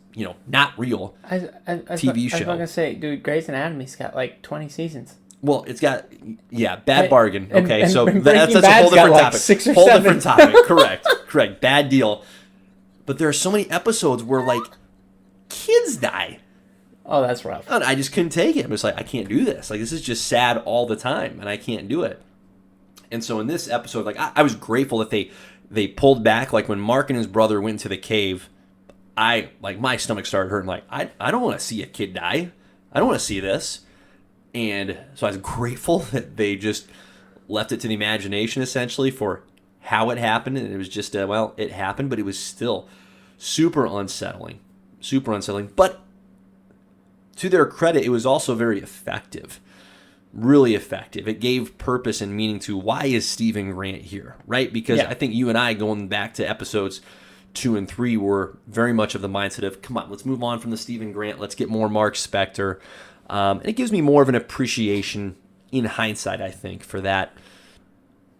not real TV show. I was going to say, dude, Grey's Anatomy's got 20 seasons. Well, it's got, bad bargain. Okay, and so Breaking that's a Bad's whole different got topic. 6 or whole 7. different topic. Correct. Bad deal. But there are so many episodes where, like, kids die. Oh, that's rough. And I just couldn't take it. I was like, I can't do this. Like, this is just sad all the time, and I can't do it. And so in this episode, like, I was grateful that they pulled back. Like, when Mark and his brother went into the cave, my stomach started hurting. Like, I don't want to see a kid die. I don't want to see this. And so I was grateful that they just left it to the imagination, essentially, for how it happened. And it was just, it happened, but it was still super unsettling. Super unsettling. But to their credit, it was also very effective. Really effective. It gave purpose and meaning to why is Stephen Grant here, right? Because I think you and I, going back to episodes 2 and 3, were very much of the mindset of, come on, let's move on from the Stephen Grant. Let's get more Mark Spector. And it gives me more of an appreciation in hindsight, I think, for that.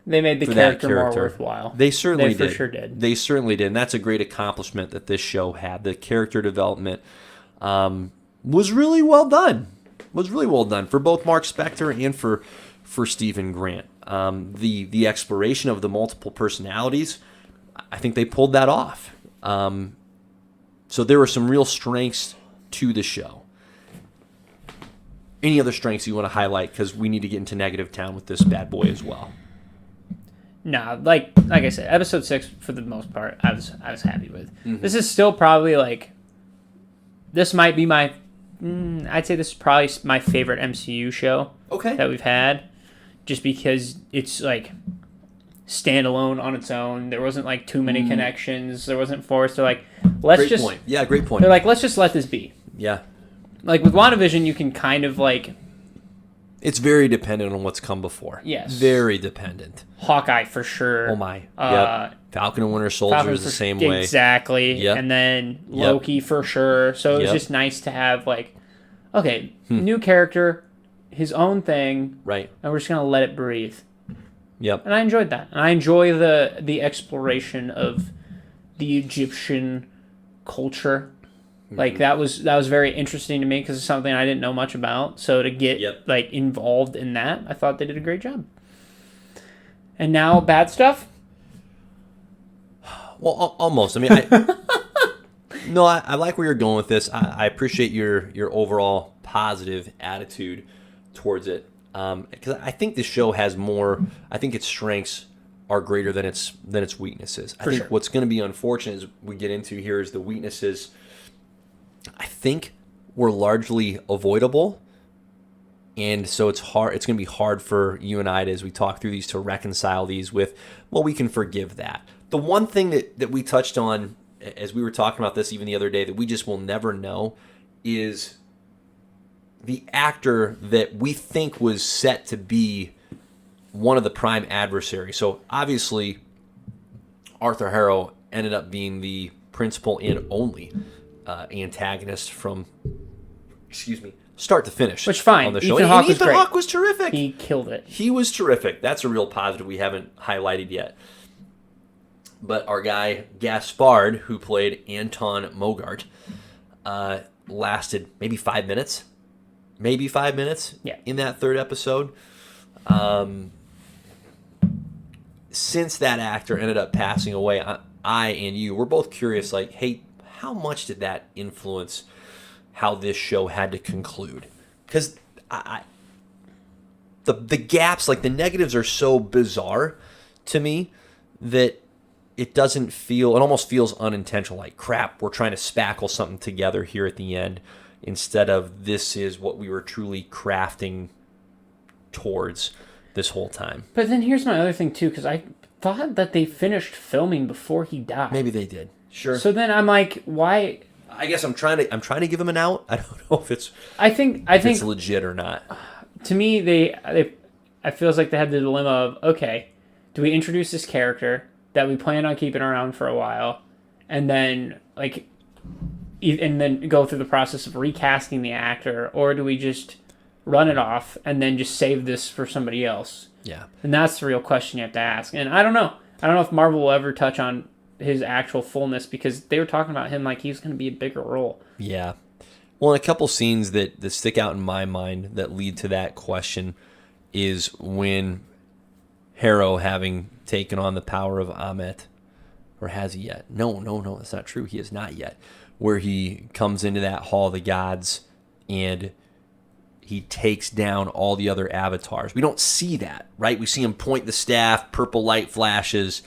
They made the character more worthwhile. They certainly did. They for sure did. They certainly did. And that's a great accomplishment that this show had. The character development was really well done. Was really well done for both Mark Spector and for Stephen Grant. The exploration of the multiple personalities, I think they pulled that off. So there were some real strengths to the show. Any other strengths you want to highlight? Because we need to get into negative town with this bad boy as well. Nah, like I said, episode 6 for the most part, I was happy with. Mm-hmm. This is still probably like, this might be my, I'd say this is probably my favorite MCU show that we've had, just because it's like standalone on its own. There wasn't like too many connections. There wasn't forced. They're like, great point. Yeah, great point. They're like, let's just let this be. Yeah. Like with WandaVision, you can kind of like, it's very dependent on what's come before. Yes. Very dependent. Hawkeye for sure. Oh my. Yep. Falcon and Winter Soldier is the same way. Exactly. Yep. And then Loki for sure. So it's just nice to have like, okay, new character, his own thing. Right. And we're just going to let it breathe. Yep. And I enjoyed that. And I enjoy the exploration of the Egyptian culture. Like that was very interesting to me because it's something I didn't know much about. So to get like involved in that, I thought they did a great job. And now bad stuff? Well, almost. I mean, I like where you're going with this. I appreciate your overall positive attitude towards it because I think this show has more. I think its strengths are greater than its weaknesses. I think what's going to be unfortunate as we get into here is the weaknesses. I think were largely avoidable, and so it's hard. It's going to be hard for you and I, as we talk through these, to reconcile these with, well, we can forgive that. The one thing that we touched on as we were talking about this even the other day that we just will never know is the actor that we think was set to be one of the prime adversaries. So obviously, Arthur Harrow ended up being the principal and only antagonist from, start to finish. Which fine. On the show. Ethan Hawke was great. Hawke was terrific. He killed it. He was terrific. That's a real positive we haven't highlighted yet. But our guy Gaspard, who played Anton Mogart, lasted maybe 5 minutes. In that third episode. Since that actor ended up passing away, I and you were both curious, like, hey, how much did that influence how this show had to conclude? Because the gaps, like the negatives, are so bizarre to me that it almost feels unintentional. Like, crap, we're trying to spackle something together here at the end instead of this is what we were truly crafting towards this whole time. But then here's my other thing too, because I thought that they finished filming before he died. Maybe they did. Sure. So then I'm like, why? I guess I'm trying to give him an out. I don't know if it's it's legit or not. To me, I feels like they had the dilemma of, okay, do we introduce this character that we plan on keeping around for a while, and then go through the process of recasting the actor, or do we just run it off and then just save this for somebody else? Yeah. And that's the real question you have to ask. And I don't know if Marvel will ever touch on his actual fullness, because they were talking about him like he's going to be a bigger role. Yeah. Well, and a couple scenes that stick out in my mind that lead to that question is when Harrow, having taken on the power of Ammit, Or has he yet? No, that's not true. He has not yet. Where he comes into that Hall of the Gods and he takes down all the other avatars. We don't see that, right? We see him point the staff, purple light flashes.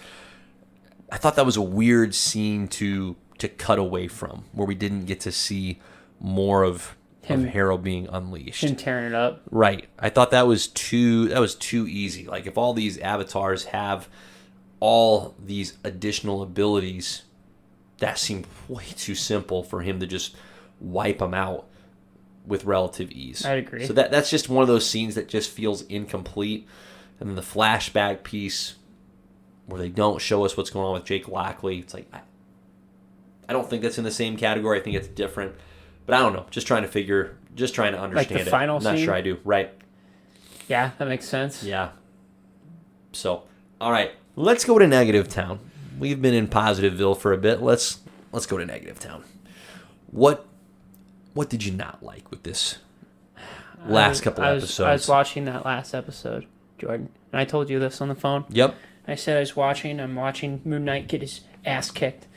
I thought that was a weird scene to cut away from, where we didn't get to see more of Harold being unleashed. Him tearing it up. Right. I thought that was too easy. Like, if all these avatars have all these additional abilities, that seemed way too simple for him to just wipe them out with relative ease. I agree. So that's just one of those scenes that just feels incomplete. And then the flashback piece where they don't show us what's going on with Jake Lockley. It's like, I don't think that's in the same category. I think it's different. But I don't know. Just trying to understand like the it. final Not scene? sure I do. Right. Yeah, that makes sense. Yeah. So, all right. Let's go to Negative Town. We've been in Positiveville for a bit. Let's go to Negative Town. What did you not like with this last couple episodes? I was watching that last episode, Jordan, and I told you this on the phone. Yep. I said I'm watching Moon Knight get his ass kicked.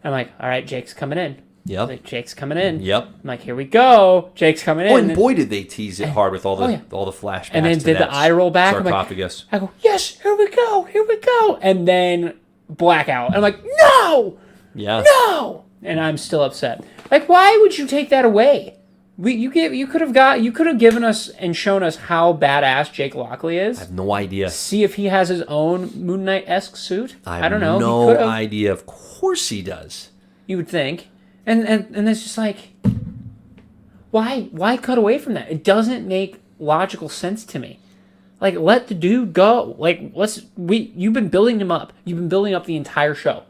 I'm like, all right, Jake's coming in. Yep. Like, Jake's coming in. Yep. I'm like, here we go. Jake's coming in. Oh, and boy, did they tease it hard with all the flashbacks. And then to did that the eye roll back. sarcophagus. I go, yes, here we go. And then blackout. I'm like, no, Yeah. no. And I'm still upset. Like, why would you take that away? You could have given us and shown us how badass Jake Lockley is. I have no idea. See if he has his own Moon Knight-esque suit. I don't know. No idea. Of course he does. You would think. And it's just like, why cut away from that? It doesn't make logical sense to me. Like, let the dude go. Like, you've been building him up. You've been building up the entire show.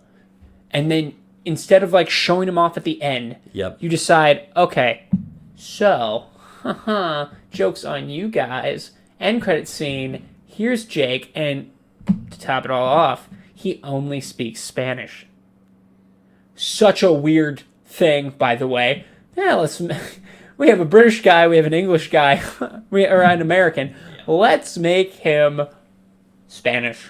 And then instead of like showing him off at the end, Yep. you decide, okay, so, joke's on you guys. End credit scene. Here's Jake, and to top it all off, he only speaks Spanish. Such a weird thing, by the way. Yeah, we have a British guy, we have an English guy, or an American. Let's make him Spanish.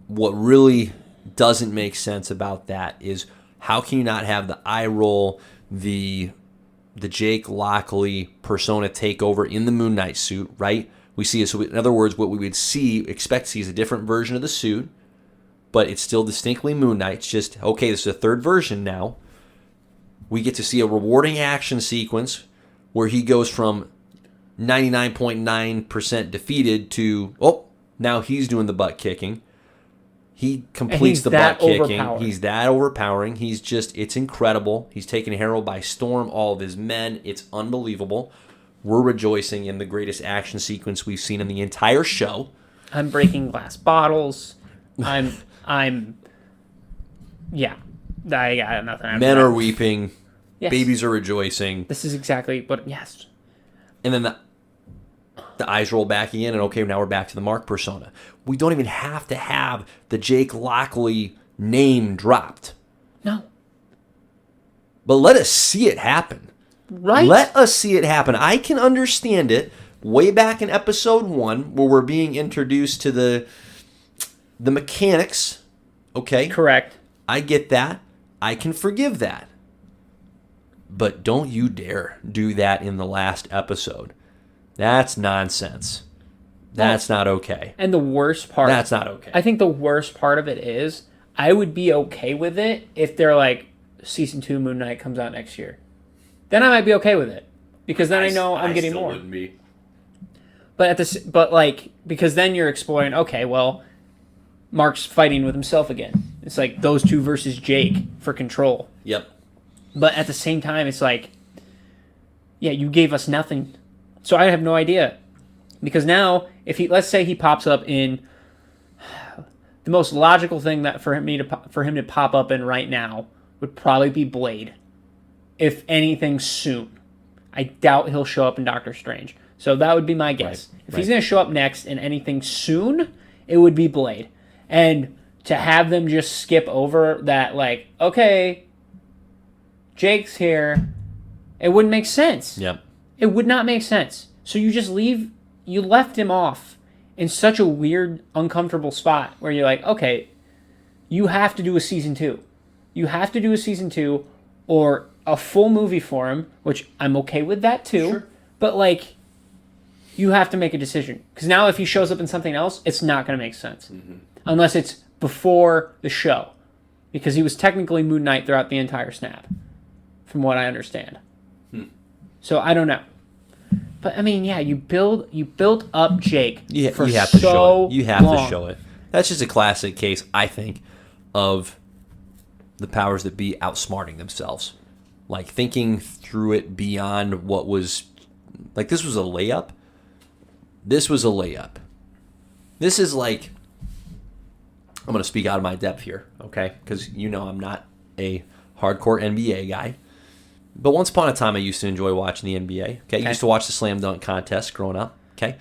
What really doesn't make sense about that is, how can you not have the eye roll, the Jake Lockley persona takeover in the Moon Knight suit, right? We see it. So in other words, what we would expect to see is a different version of the suit, but it's still distinctly Moon Knight. It's just, okay, this is a third version now. We get to see a rewarding action sequence where he goes from 99.9% defeated to, now he's doing the butt kicking. He completes the butt kicking. He's that overpowering. It's incredible. He's taken Harold by storm, all of his men. It's unbelievable. We're rejoicing in the greatest action sequence we've seen in the entire show. I'm breaking glass bottles. I got nothing. Men are weeping. Yes. Babies are rejoicing. This is exactly what, yes. And then the eyes roll back again, and okay, now we're back to the Mark persona. We don't even have to have the Jake Lockley name dropped. No. But let us see it happen. Right? Let us see it happen. I can understand it way back in episode 1, where we're being introduced to the mechanics. Okay? Correct. I get that. I can forgive that. But don't you dare do that in the last episode. That's nonsense. That's not okay. And the worst part... That's not okay. I think the worst part of it is, I would be okay with it if they're like, Season 2 Moon Knight comes out next year. Then I might be okay with it. Because then I know I'm getting more. Wouldn't be. Because then you're exploring, okay, well, Mark's fighting with himself again. It's like those two versus Jake for control. Yep. But at the same time, it's like, yeah, you gave us nothing. So I have no idea. Because now, let's say he pops up in the most logical thing that for him to pop up in right now would probably be Blade. If anything soon. I doubt he'll show up in Doctor Strange. So that would be my guess. If he's going to show up next in anything soon, it would be Blade. And to have them just skip over that, like, okay, Jake's here, it wouldn't make sense. Yep. It would not make sense. So you left him off in such a weird, uncomfortable spot where you're like, okay, you have to do a season 2. You have to do a season 2 or a full movie for him, which I'm okay with that too. Sure. But like, you have to make a decision. Because now if he shows up in something else, it's not going to make sense. Unless it's before the show. Because he was technically Moon Knight throughout the entire snap, from what I understand. So I don't know. But I mean, yeah, you built up Jake for you have to show it. You have long. to show it. That's just a classic case, I think, of the powers that be outsmarting themselves. Like thinking through it beyond what was... Like, this was a layup. This was a layup. This is like... I'm going to speak out of my depth here, okay? Because you know I'm not a hardcore NBA guy. But once upon a time, I used to enjoy watching the NBA. Okay, I used to watch the slam dunk contest growing up. Okay,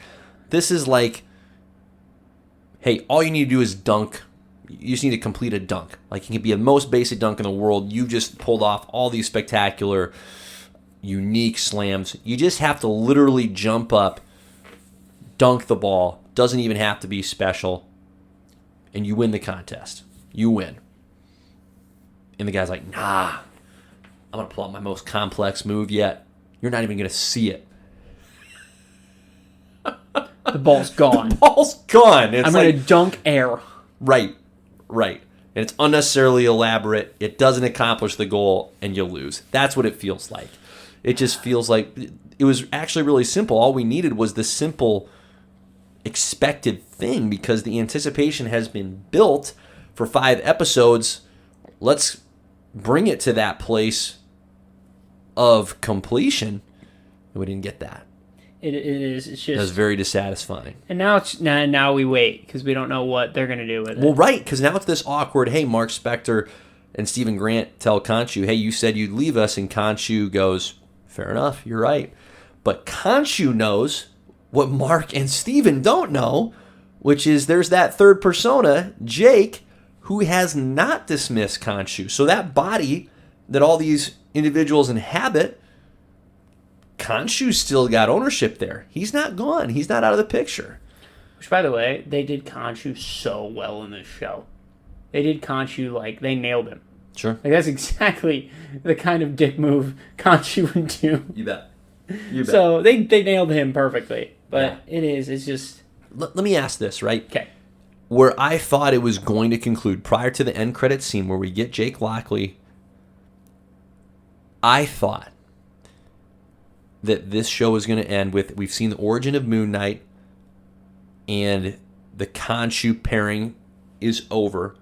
this is like, hey, all you need to do is dunk. You just need to complete a dunk. Like, it can be the most basic dunk in the world. You just pulled off all these spectacular, unique slams. You just have to literally jump up, dunk the ball. Doesn't even have to be special, and you win the contest. You win. And the guy's like, nah. I'm going to pull out my most complex move yet. You're not even going to see it. The ball's gone. The ball's gone. It's I'm going to dunk air. Right. And it's unnecessarily elaborate. It doesn't accomplish the goal, and you lose. That's what it feels like. It just feels like it was actually really simple. All we needed was the simple expected thing because the anticipation has been built for 5 episodes. Let's bring it to that place of completion. We didn't get that. It is. It's just. That was very dissatisfying. And now we wait because we don't know what they're gonna do with it. Well, right, because now it's this awkward. Hey, Mark Spector and Stephen Grant tell Khonshu, "Hey, you said you'd leave us," and Khonshu goes, "Fair enough, you're right." But Khonshu knows what Mark and Stephen don't know, which is there's that third persona, Jake, who has not dismissed Khonshu. So that body that all these individuals inhabit, Khonshu's still got ownership there. He's not gone. He's not out of the picture. Which, by the way, they did Khonshu so well in this show. They did Khonshu like they nailed him. Sure. Like that's exactly the kind of dick move Khonshu would do. You bet. You bet. So they nailed him perfectly. But it's just... Let me ask this, right? Okay. Where I thought it was going to conclude prior to the end credit scene where we get Jake Lockley, I thought that this show was going to end with, we've seen the origin of Moon Knight and the Khonshu pairing is over.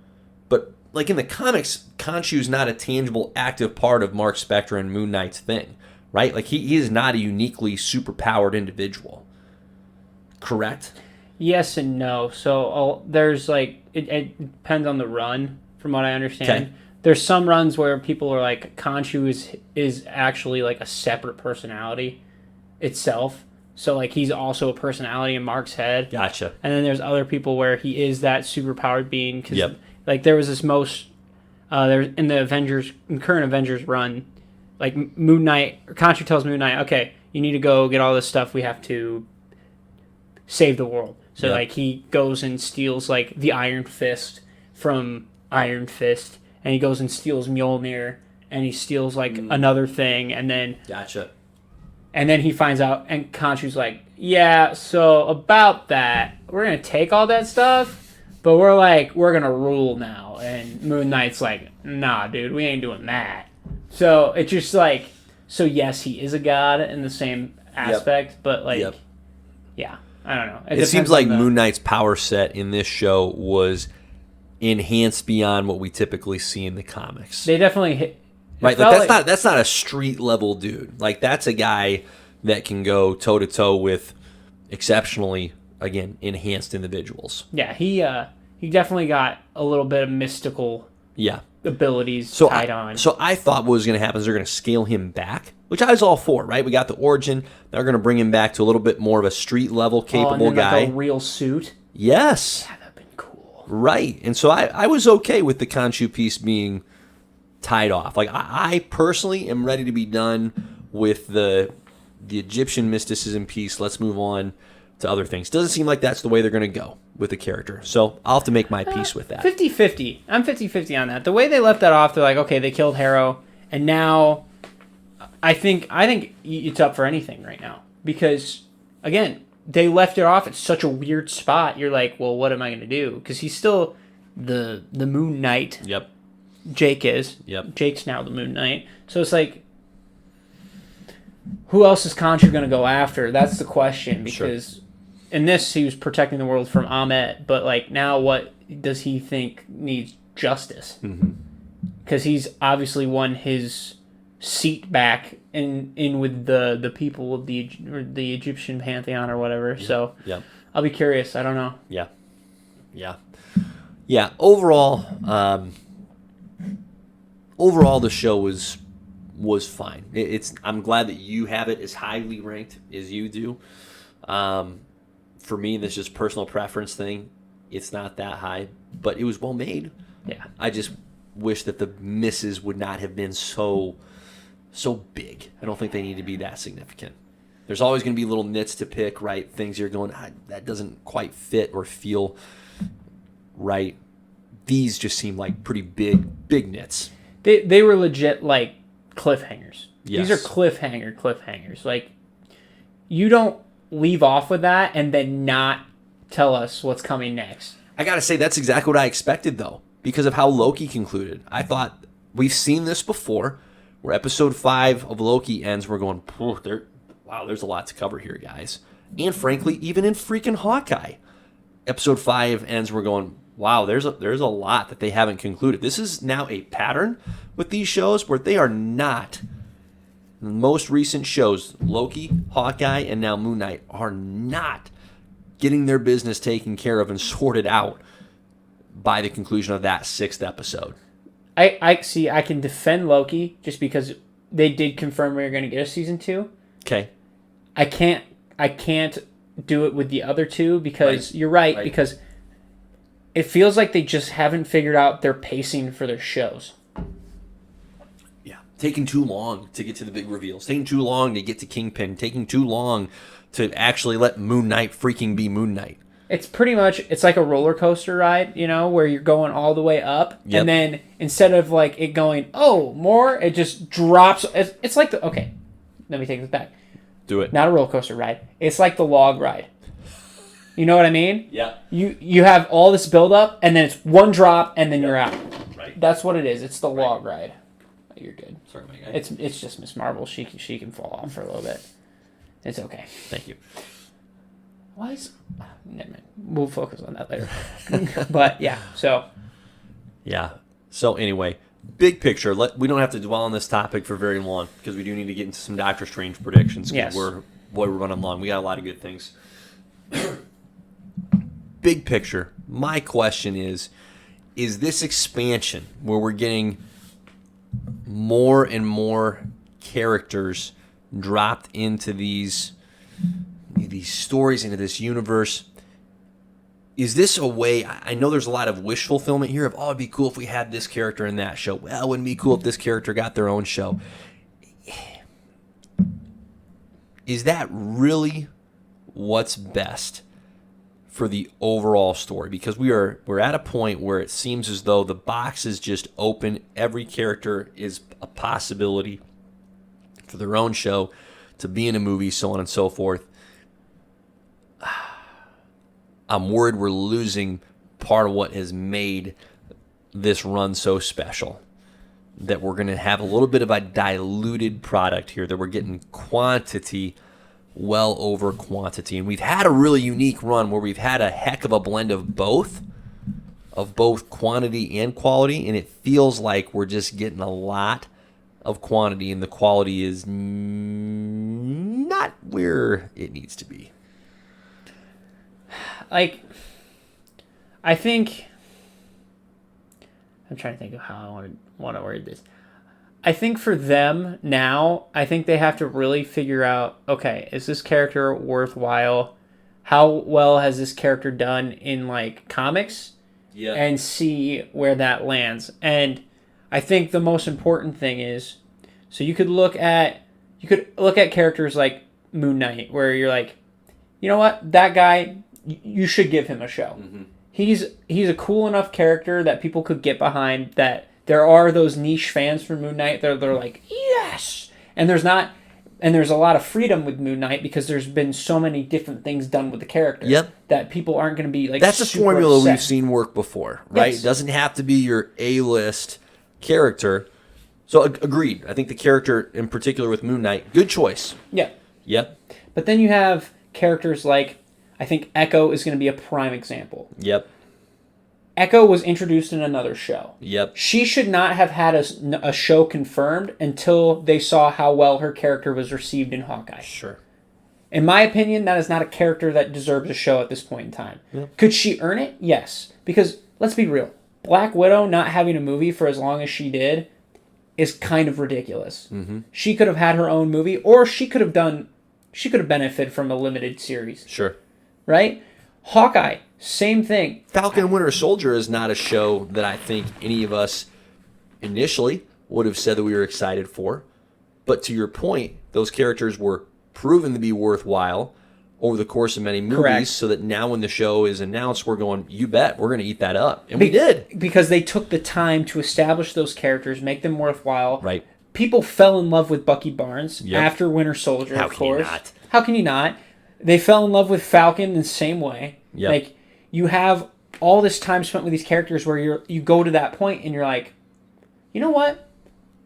But like in the comics, Khonshu's not a tangible, active part of Mark Spector and Moon Knight's thing, right? Like he is not a uniquely superpowered individual. Correct? Yes and no. So there's like it depends on the run, from what I understand. Okay. There's some runs where people are like Khonshu is actually like a separate personality itself. So like he's also a personality in Mark's head. Gotcha. And then there's other people where he is that superpowered being. Because like there was this there in the current Avengers run, like Moon Knight, Khonshu tells Moon Knight, okay, you need to go get all this stuff. We have to save the world. So like he goes and steals like the Iron Fist from Iron Fist, and he goes and steals Mjolnir, and he steals like another thing, and then and then he finds out, and Khonshu's like, yeah, so about that, we're gonna take all that stuff, but we're gonna rule now. And Moon Knight's like, nah, dude, we ain't doing that. So it's just like, so yes, he is a god in the same aspect, but like, yeah. I don't know. It seems like Moon Knight's power set in this show was enhanced beyond what we typically see in the comics. They definitely hit. Right, like that's not a street level dude. Like that's a guy that can go toe to toe with exceptionally, again, enhanced individuals. Yeah, he definitely got a little bit of mystical abilities tied on. So I thought what was going to happen is they're going to scale him back, which I was all for, right? We got the origin. They're going to bring him back to a little bit more of a street level capable and then guy. Like a real suit. Yes. Yeah, that'd been cool. Right. And so I was okay with the Khonshu piece being tied off. Like I personally am ready to be done with the Egyptian mysticism piece. Let's move on to other things. Doesn't seem like that's the way they're going to go with the character. So I'll have to make my peace with that. 50-50. I'm 50-50 on that. The way they left that off, they're like, okay, they killed Harrow, and now I think it's up for anything right now. Because, again, they left it off at such a weird spot. You're like, well, what am I going to do? Because he's still the Moon Knight. Yep. Jake is. Yep. Jake's now the Moon Knight. So it's like, who else is Khonshu going to go after? That's the question. Because in this, he was protecting the world from Ahmet. But, like, now what does he think needs justice? Because he's obviously won his seat back in with the people of the Egyptian pantheon or whatever. So I'll be curious. I don't know. Yeah. Overall, the show was fine. I'm glad that you have it as highly ranked as you do. For me, this is just personal preference thing. It's not that high, but it was well made. Yeah. I just wish that the misses would not have been so big. I don't think they need to be that significant. There's always going to be little nits to pick, right? Things you're going, that doesn't quite fit or feel right. These just seem like pretty big nits. They were legit like cliffhangers. Yes. These are cliffhangers. Like, you don't leave off with that and then not tell us what's coming next. I gotta say, that's exactly what I expected, though, because of how Loki concluded. I thought we've seen this before, where episode 5 of Loki ends. We're going, wow, there's a lot to cover here, guys. And frankly, even in freaking Hawkeye, episode 5 ends. We're going, wow, there's a lot that they haven't concluded. This is now a pattern with these shows where they are not. The most recent shows, Loki, Hawkeye, and now Moon Knight, are not getting their business taken care of and sorted out by the conclusion of that 6th episode. I see. I can defend Loki just because they did confirm we were going to get a season 2. Okay. I can't do it with the other two because you're right. Because it feels like they just haven't figured out their pacing for their shows. Yeah, taking too long to get to the big reveals. Taking too long to get to Kingpin. Taking too long to actually let Moon Knight freaking be Moon Knight. It's pretty much, it's like a roller coaster ride, where you're going all the way up. Yep. And then instead of like it going, more, it just drops. It's like okay, let me take this back. Do it. Not a roller coaster ride. It's like the log ride. You know what I mean? Yeah. You have all this build up and then it's one drop and then you're out. Right. That's what it is. It's the log ride. Oh, you're good. Sorry, my guy. It's just Miss Marvel. She can fall off for a little bit. It's okay. Thank you. Why is... Never mind. We'll focus on that later. But, yeah, so... Yeah. So, anyway, big picture. We don't have to dwell on this topic for very long because we do need to get into some Doctor Strange predictions. Yes. We're running long. We got a lot of good things. Big picture. My question is this expansion where we're getting more and more characters dropped into these stories, into this universe, is this a way? I know there's a lot of wish fulfillment here of, it'd be cool if we had this character in that show. Well, it wouldn't be cool if this character got their own show. Is that really what's best for the overall story? Because we're at a point where it seems as though the box is just open. Every character is a possibility for their own show, to be in a movie, so on and so forth. I'm worried we're losing part of what has made this run so special. That we're going to have a little bit of a diluted product here, that we're getting quantity well over quantity. And we've had a really unique run where we've had a heck of a blend of both quantity and quality, and it feels like we're just getting a lot of quantity, and the quality is not where it needs to be. Like, I think... I'm trying to think of how I want to word this. I think for them now, I think they have to really figure out, okay, is this character worthwhile? How well has this character done in, like, comics? Yeah. And see where that lands. And I think the most important thing is, so you could look at characters like Moon Knight, where you're like, you know what, that guy, you should give him a show. Mm-hmm. He's a cool enough character that people could get behind, that there are those niche fans for Moon Knight. They're like, yes! And there's a lot of freedom with Moon Knight because there's been so many different things done with the character. Yep. That people aren't going to be like, that's a super formula upset. we've seen work before, right? Yes. It doesn't have to be your A-list character. So agreed. I think the character in particular with Moon Knight, good choice. Yeah. Yep. But then you have characters like, I think Echo is going to be a prime example. Yep. Echo was introduced in another show. Yep. She should not have had a show confirmed until they saw how well her character was received in Hawkeye. Sure. In my opinion, that is not a character that deserves a show at this point in time. Yep. Could she earn it? Yes. Because, let's be real, Black Widow not having a movie for as long as she did is kind of ridiculous. Mm-hmm. She could have had her own movie, or she could have benefited from a limited series. Sure. Right? Hawkeye, same thing. Falcon and Winter Soldier is not a show that I think any of us initially would have said that we were excited for. But to your point, those characters were proven to be worthwhile over the course of many movies. Correct. So that now when the show is announced, we're going, you bet, we're going to eat that up. And we did. Because they took the time to establish those characters, make them worthwhile. Right. People fell in love with Bucky Barnes after Winter Soldier, How of can you course. not? How can you not? They fell in love with Falcon in the same way. Yep. Like, you have all this time spent with these characters where you go to that point and you're like, you know what?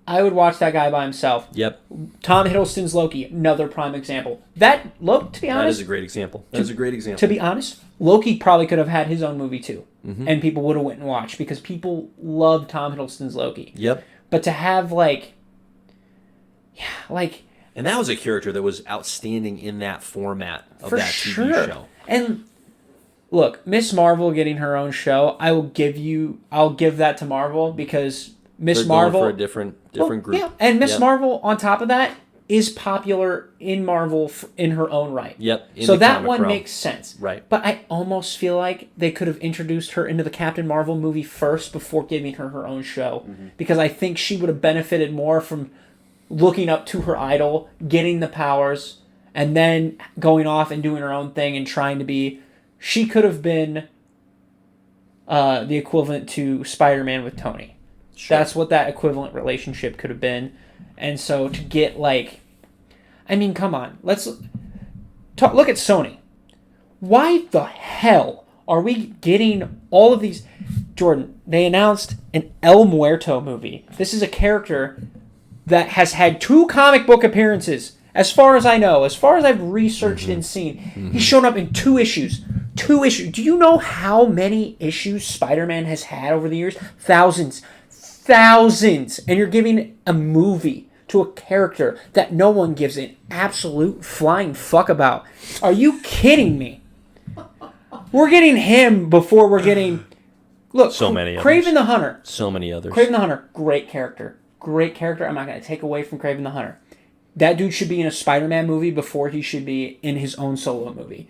I would watch that guy by himself. Yep. Tom Hiddleston's Loki, another prime example. To be honest, That is a great example. That is a great example. to be honest, Loki probably could have had his own movie too. Mm-hmm. And people would have went and watched because people love Tom Hiddleston's Loki. Yep. But to have And that was a character that was outstanding in that format of for that TV sure. show. And look, Miss Marvel getting her own show, I'll give that to Marvel because Miss They're Marvel going for a different group. Yeah, and Miss Yep. Marvel on top of that is popular in Marvel in her own right. Yep. in So the that comic one realm. makes sense. Right. But I almost feel like they could have introduced her into the Captain Marvel movie first before giving her own show. Mm-hmm. Because I think she would have benefited more from looking up to her idol, getting the powers, and then going off and doing her own thing and trying to be... She could have been the equivalent to Spider-Man with Tony. Sure. That's what that equivalent relationship could have been. And so to get come on. Let's look at Sony. Why the hell are we getting all of these... Jordan, they announced an El Muerto movie. This is a character that has had 2 comic book appearances, as far as I know, as far as I've researched and seen. He's shown up in 2 issues. 2 issues. Do you know how many issues Spider-Man has had over the years? Thousands. And you're giving a movie to a character that no one gives an absolute flying fuck about. Are you kidding me? We're getting him before we're getting... Look, So many Kraven others. the Hunter. So many others. Kraven the Hunter, great character. Great character. I'm not going to take away from Kraven the Hunter. That dude should be in a Spider-Man movie before he should be in his own solo movie.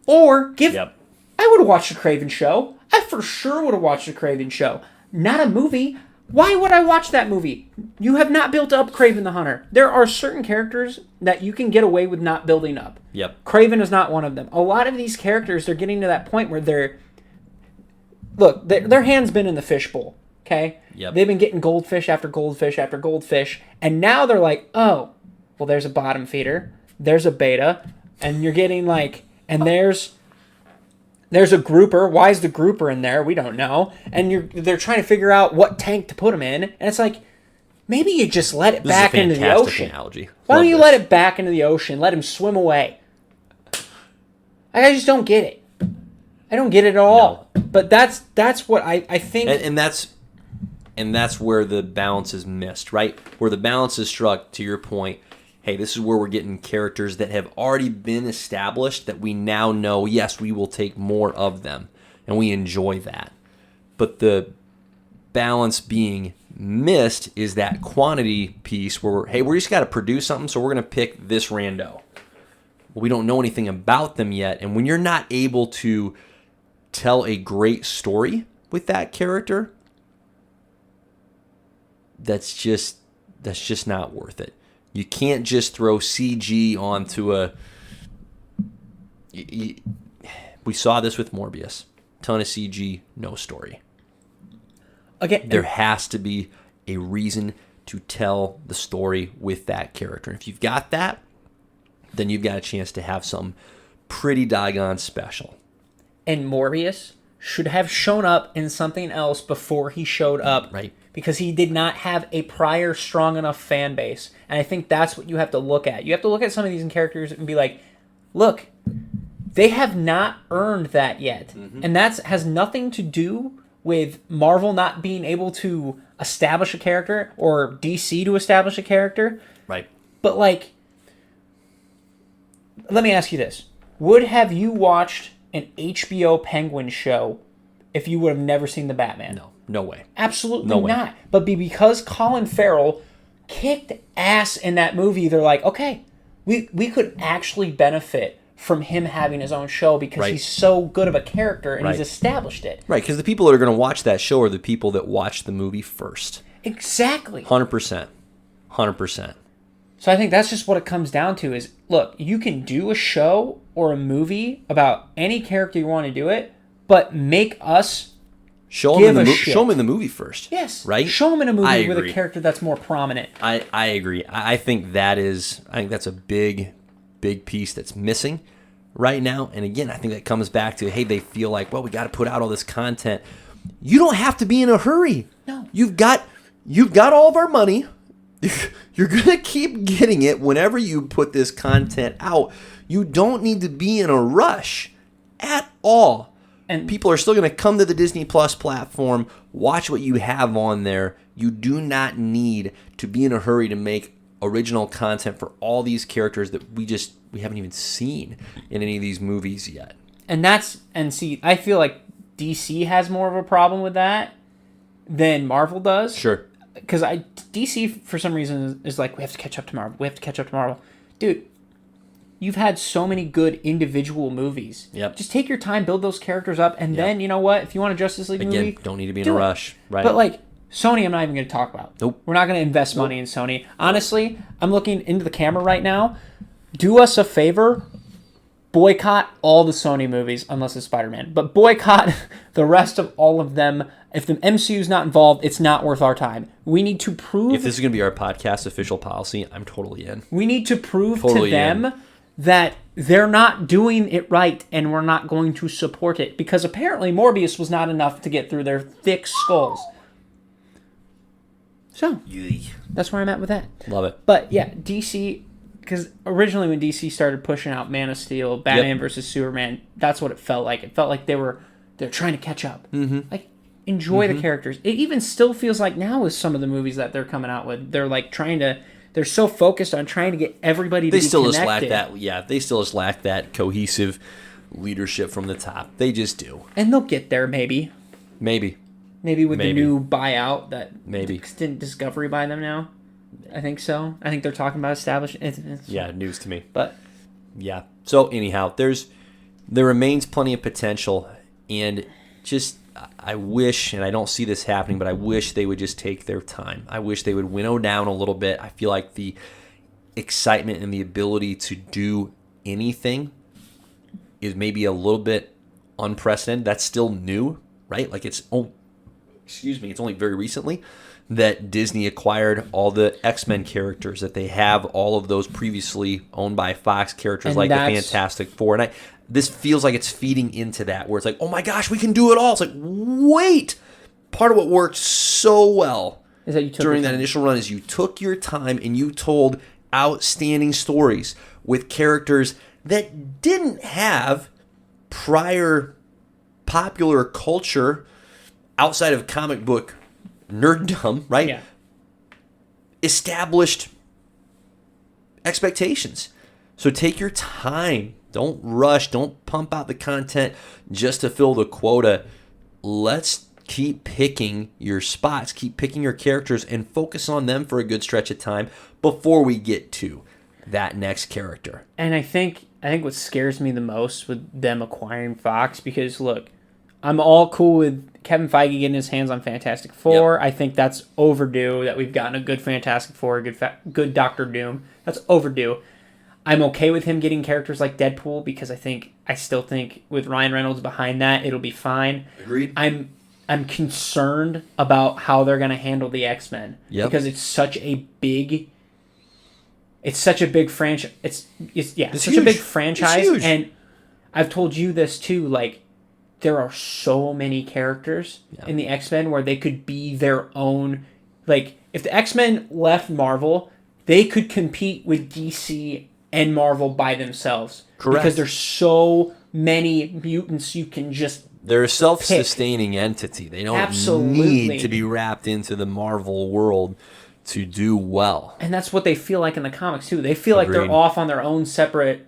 Or Yep. I would have watched a Kraven show. I for sure would have watched a Kraven show. Not a movie. Why would I watch that movie? You have not built up Kraven the Hunter. There are certain characters that you can get away with not building up. Yep. Kraven is not one of them. A lot of these characters, they're getting to that point where they're... Look, their hand's been in the fishbowl, okay? Yep. They've been getting goldfish after goldfish after goldfish, and now they're like, oh, well, there's a bottom feeder, there's a beta, and you're getting and there's a grouper. Why is the grouper in there? We don't know. And they're trying to figure out what tank to put him in, and it's like, maybe you just let it back into the ocean. Analogy. Why don't Love you this. let it back into the ocean? Let him swim away. I just don't get it. I don't get it at all. No. But that's what I think. And that's where the balance is missed, right? Where the balance is struck, to your point, hey, this is where we're getting characters that have already been established that we now know, yes, we will take more of them. And we enjoy that. But the balance being missed is that quantity piece where we just got to produce something, so we're going to pick this rando. We don't know anything about them yet. And when you're not able to tell a great story with that character, that's just not worth it. You can't just throw CG onto a we saw this with Morbius. Ton of CG, no story. Again, There has to be a reason to tell the story with that character. And if you've got that, then you've got a chance to have something pretty doggone special. and Morbius should have shown up in something else before he showed up. Right. Because he did not have a prior strong enough fan base. And I think that's what you have to look at. You have to look at some of these characters and be like, look, they have not earned that yet. Mm-hmm. And that has nothing to do with Marvel not being able to establish a character or DC to establish a character. Right. But, like, let me ask you this. Have you watched an HBO Penguin show if you would have never seen the Batman? No way. Absolutely No way. not. But because Colin Farrell kicked ass in that movie, they're like, okay, we could actually benefit from him having his own show because Right. he's so good of a character and Right. he's established it. Right, because the people that are going to watch that show are the people that watch the movie first. Exactly. 100%. 100%. So I think that's just what it comes down to is, look, you can do a show or a movie about any character you want to do it, but make us Show give them a shit. show them in the movie first. Yes. Right? Show them in a I movie with a agree. character that's more prominent. I agree. I think that's a big piece that's missing right now. And again, I think that comes back to, hey, they feel like, well, we got to put out all this content. You don't have to be in a hurry. No. You've got all of our money. You're going to keep getting it whenever you put this content out. You don't need to be in a rush at all. And People are still going to come to the Disney Plus platform, watch what you have on there. You do not need to be in a hurry to make original content for all these characters that we haven't even seen in any of these movies yet. see, I feel like DC has more of a problem with that than Marvel does. Sure. Because DC, for some reason, is like, we have to catch up to Marvel. We have to catch up to Marvel. Dude, you've had so many good individual movies. Yep. Just take your time, build those characters up, and then, you know what? If you want a Justice League movie... Again, don't need to be in do a it. rush. Right. But, like, Sony, I'm not even going to talk about. Nope. We're not going to invest money in Sony. Honestly, I'm looking into the camera right now. Do us a favor. Boycott all the Sony movies, unless it's Spider-Man. But boycott the rest of all of them. If the MCU's not involved, it's not worth our time. We need to prove... if this is going to be our podcast official policy, I'm totally in. We need to prove Totally to them that they're not doing it right and we're not going to support it. Because apparently Morbius was not enough to get through their thick skulls. So, that's where I'm at with that. Love it. But yeah, DC... Because originally when DC started pushing out Man of Steel, Batman versus Superman, that's what it felt like. It felt like they're trying to catch up. Mm-hmm. Like, enjoy the characters. It even still feels like now with some of the movies that they're coming out with, they're like they're so focused on trying to get everybody to be They connected. still just lack that cohesive leadership from the top. They just do. And they'll get there, maybe. Maybe. Maybe with the new buyout that Maybe. didn't Discovery buy them now. I think so. I think they're talking about establishing. News to me. But Yeah. So anyhow, there remains plenty of potential, and just I wish, and I don't see this happening, but I wish they would just take their time. I wish they would winnow down a little bit. I feel like the excitement and the ability to do anything is maybe a little bit unprecedented. That's still new, right? Like it's only very recently that Disney acquired all the X-Men characters, that they have all of those previously owned by Fox characters, And like the that's- Fantastic Four. And this feels like it's feeding into that, where it's like, oh my gosh, we can do it all. It's like, wait. Part of what worked so well is that you took during your that time. initial run is you took your time and you told outstanding stories with characters that didn't have prior popular culture outside of comic book nerddom, right? Yeah. Established expectations. So take your time. Don't rush. Don't pump out the content just to fill the quota. Let's keep picking your spots, keep picking your characters, and focus on them for a good stretch of time before we get to that next character. And I think what scares me the most with them acquiring Fox, because look, I'm all cool with Kevin Feige getting his hands on Fantastic Four. Yep. I think that's overdue, that we've gotten a good Fantastic Four, a good Doctor Doom. That's overdue. I'm okay with him getting characters like Deadpool because I still think with Ryan Reynolds behind that, it'll be fine. Agreed. I'm concerned about how they're going to handle the X-Men because it's such a big franchise. It's such huge. a big franchise, It's huge. and I've told you this too. Like, there are so many characters in the X-Men where they could be their own. Like, if the X-Men left Marvel, they could compete with DC and Marvel by themselves. Correct. Because there's so many mutants you can just. They're a self-sustaining entity. They don't Absolutely. need to be wrapped into the Marvel world to do well. And that's what they feel like in the comics too. They feel like Agreed. they're off on their own separate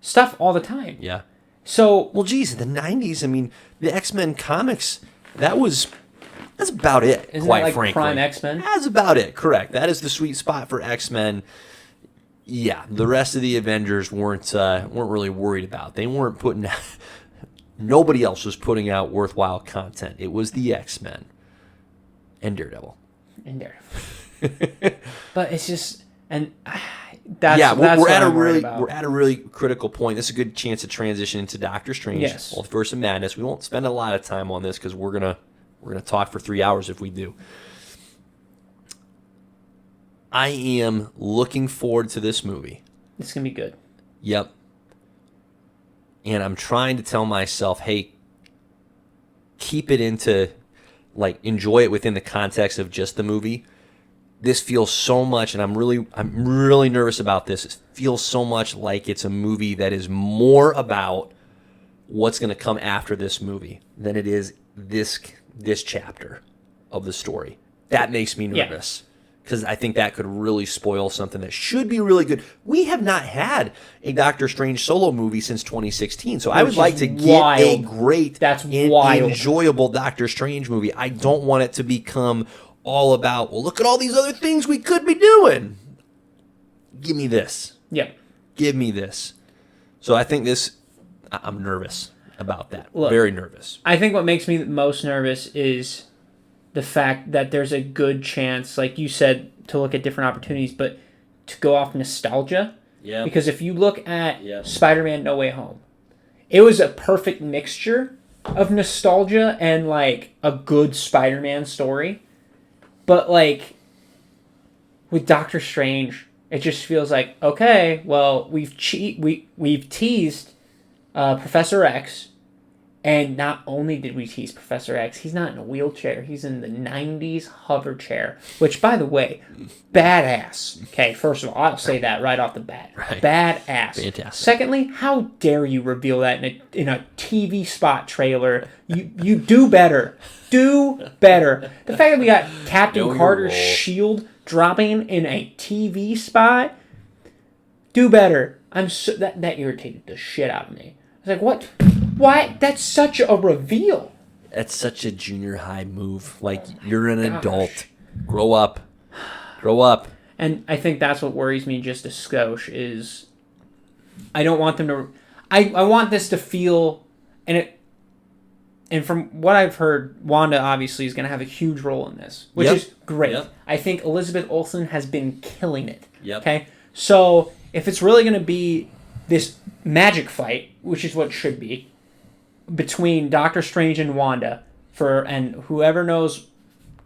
stuff all the time. Yeah. So, Well, geez, in the 90s, I mean, the X-Men comics, that's about it, isn't quite that like frankly. Prime X-Men? That's about it, correct. That is the sweet spot for X-Men. Yeah, the rest of the Avengers weren't really worried about. They weren't putting nobody else was putting out worthwhile content. It was the X-Men and Daredevil. But it's just, and that's we're what at a I'm worried really about. we're at a really critical point. This is a good chance to transition into Doctor Strange, Yes. Multiverse of Madness. We won't spend a lot of time on this because we're gonna talk for 3 hours if we do. I am looking forward to this movie. It's gonna be good. Yep. And I'm trying to tell myself, hey, keep it into, like, enjoy it within the context of just the movie. This feels so much, and I'm really nervous about this. It feels so much like it's a movie that is more about what's going to come after this movie than it is this chapter of the story. That makes me nervous. Because I think that could really spoil something that should be really good. We have not had a Doctor Strange solo movie since 2016, so I would like to get a great, enjoyable Doctor Strange movie. I don't want it to become all about, well, look at all these other things we could be doing. Give me this. Yep. Give me this. So I think I'm nervous about that. Look, very nervous. I think what makes me most nervous is the fact that there's a good chance, like you said, to look at different opportunities, but to go off nostalgia. Yeah. Because if you look at Spider-Man No Way Home, it was a perfect mixture of nostalgia and, like, a good Spider-Man story. But, like, with Doctor Strange, it just feels like, okay, well, we've teased Professor X. And not only did we tease Professor X, he's not in a wheelchair. He's in the 90s hover chair. Which, by the way, badass. Okay, first of all, I'll say that right off the bat. Right. Badass. Fantastic. Secondly, how dare you reveal that in a TV spot trailer? You do better. Do better. The fact that we got Captain Carter's shield dropping in a TV spot, do better. That irritated the shit out of me. I was like, what? Why? That's such a reveal. That's such a junior high move. Like, you're an adult. Grow up. Grow up. And I think that's what worries me just a skosh is I don't want them to... I want this to feel... And from what I've heard, Wanda obviously is going to have a huge role in this, which is great. Yep. I think Elizabeth Olsen has been killing it. Yep. Okay? So, if it's really going to be this magic fight, which is what it should be, between Doctor Strange and Wanda, and whoever knows,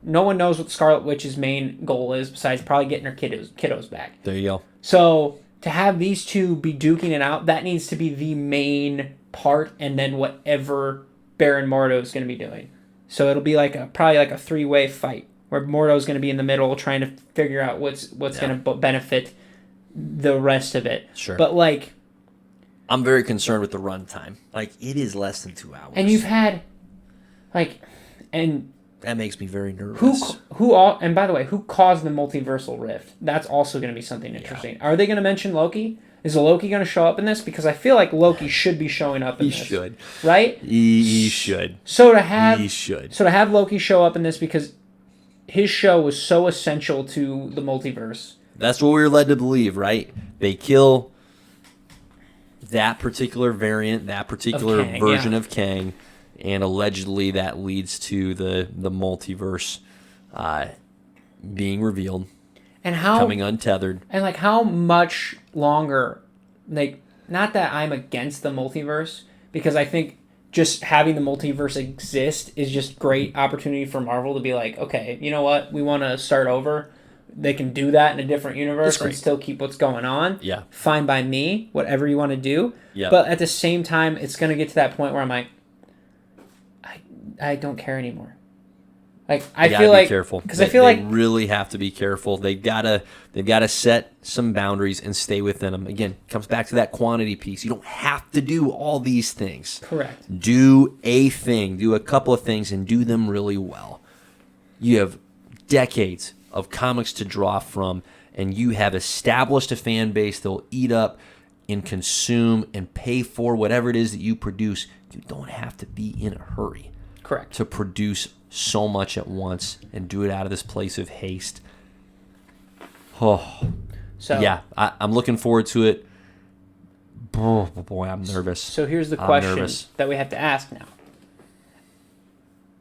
no one knows what Scarlet Witch's main goal is besides probably getting her kiddos back. There you go. So to have these two be duking it out, that needs to be the main part, and then whatever Baron Mordo is going to be doing. So it'll be probably like a 3-way fight where Mordo is going to be in the middle trying to figure out what's going to benefit the rest of it. Sure. But like, I'm very concerned with the runtime. Like, it is less than 2 hours. And you've had, like, and that makes me very nervous. And by the way, who caused the multiversal rift? That's also going to be something interesting. Yeah. Are they going to mention Loki? Is Loki going to show up in this? Because I feel like Loki should be showing up in this. He should. Right? He should. So to have Loki show up in this because his show was so essential to the multiverse. That's what we were led to believe, right? They kill that particular variant, that particular version of Kang, and allegedly that leads to the multiverse being revealed, and coming untethered. And like, how much longer like, not that I'm against the multiverse, because I think just having the multiverse exist is just great opportunity for Marvel to be like, okay, you know what? We want to start over. They can do that in a different universe and still keep what's going on. Yeah. Fine by me, whatever you want to do. Yeah. But at the same time, it's going to get to that point where I'm like, I don't care anymore. Like, I feel like, careful, because I feel like they really have to be careful. They've got to set some boundaries and stay within them. Again, comes back to that quantity piece. You don't have to do all these things. Correct. Do a thing, do a couple of things, and do them really well. You have decades of comics to draw from, and you have established a fan base that will eat up and consume and pay for whatever it is that you produce. You don't have to be in a hurry. Correct. To produce so much at once and do it out of this place of haste. Oh, so yeah, I'm looking forward to it. Oh, boy, I'm nervous. So here's the question that we have to ask now.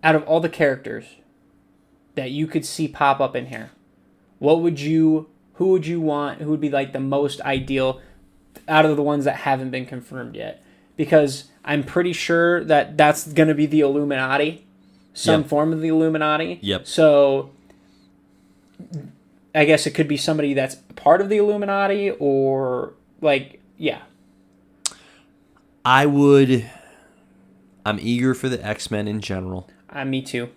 Out of all the characters that you could see pop up in here, who would you want, who would be like the most ideal out of the ones that haven't been confirmed yet? Because I'm pretty sure that that's going to be the Illuminati, some form of the Illuminati. Yep. So I guess it could be somebody that's part of the Illuminati, or like, yeah. I'm eager for the X-Men in general. Me too.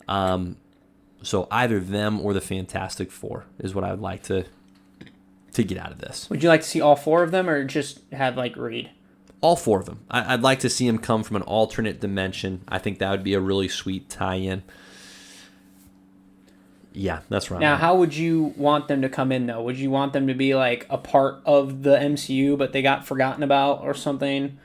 So either them or the Fantastic Four is what I would like to get out of this. Would you like to see all four of them, or just have like Reed? All four of them. I'd like to see them come from an alternate dimension. I think that would be a really sweet tie-in. Yeah, that's right. Now, how would you want them to come in, though? Would you want them to be like a part of the MCU, but they got forgotten about or something?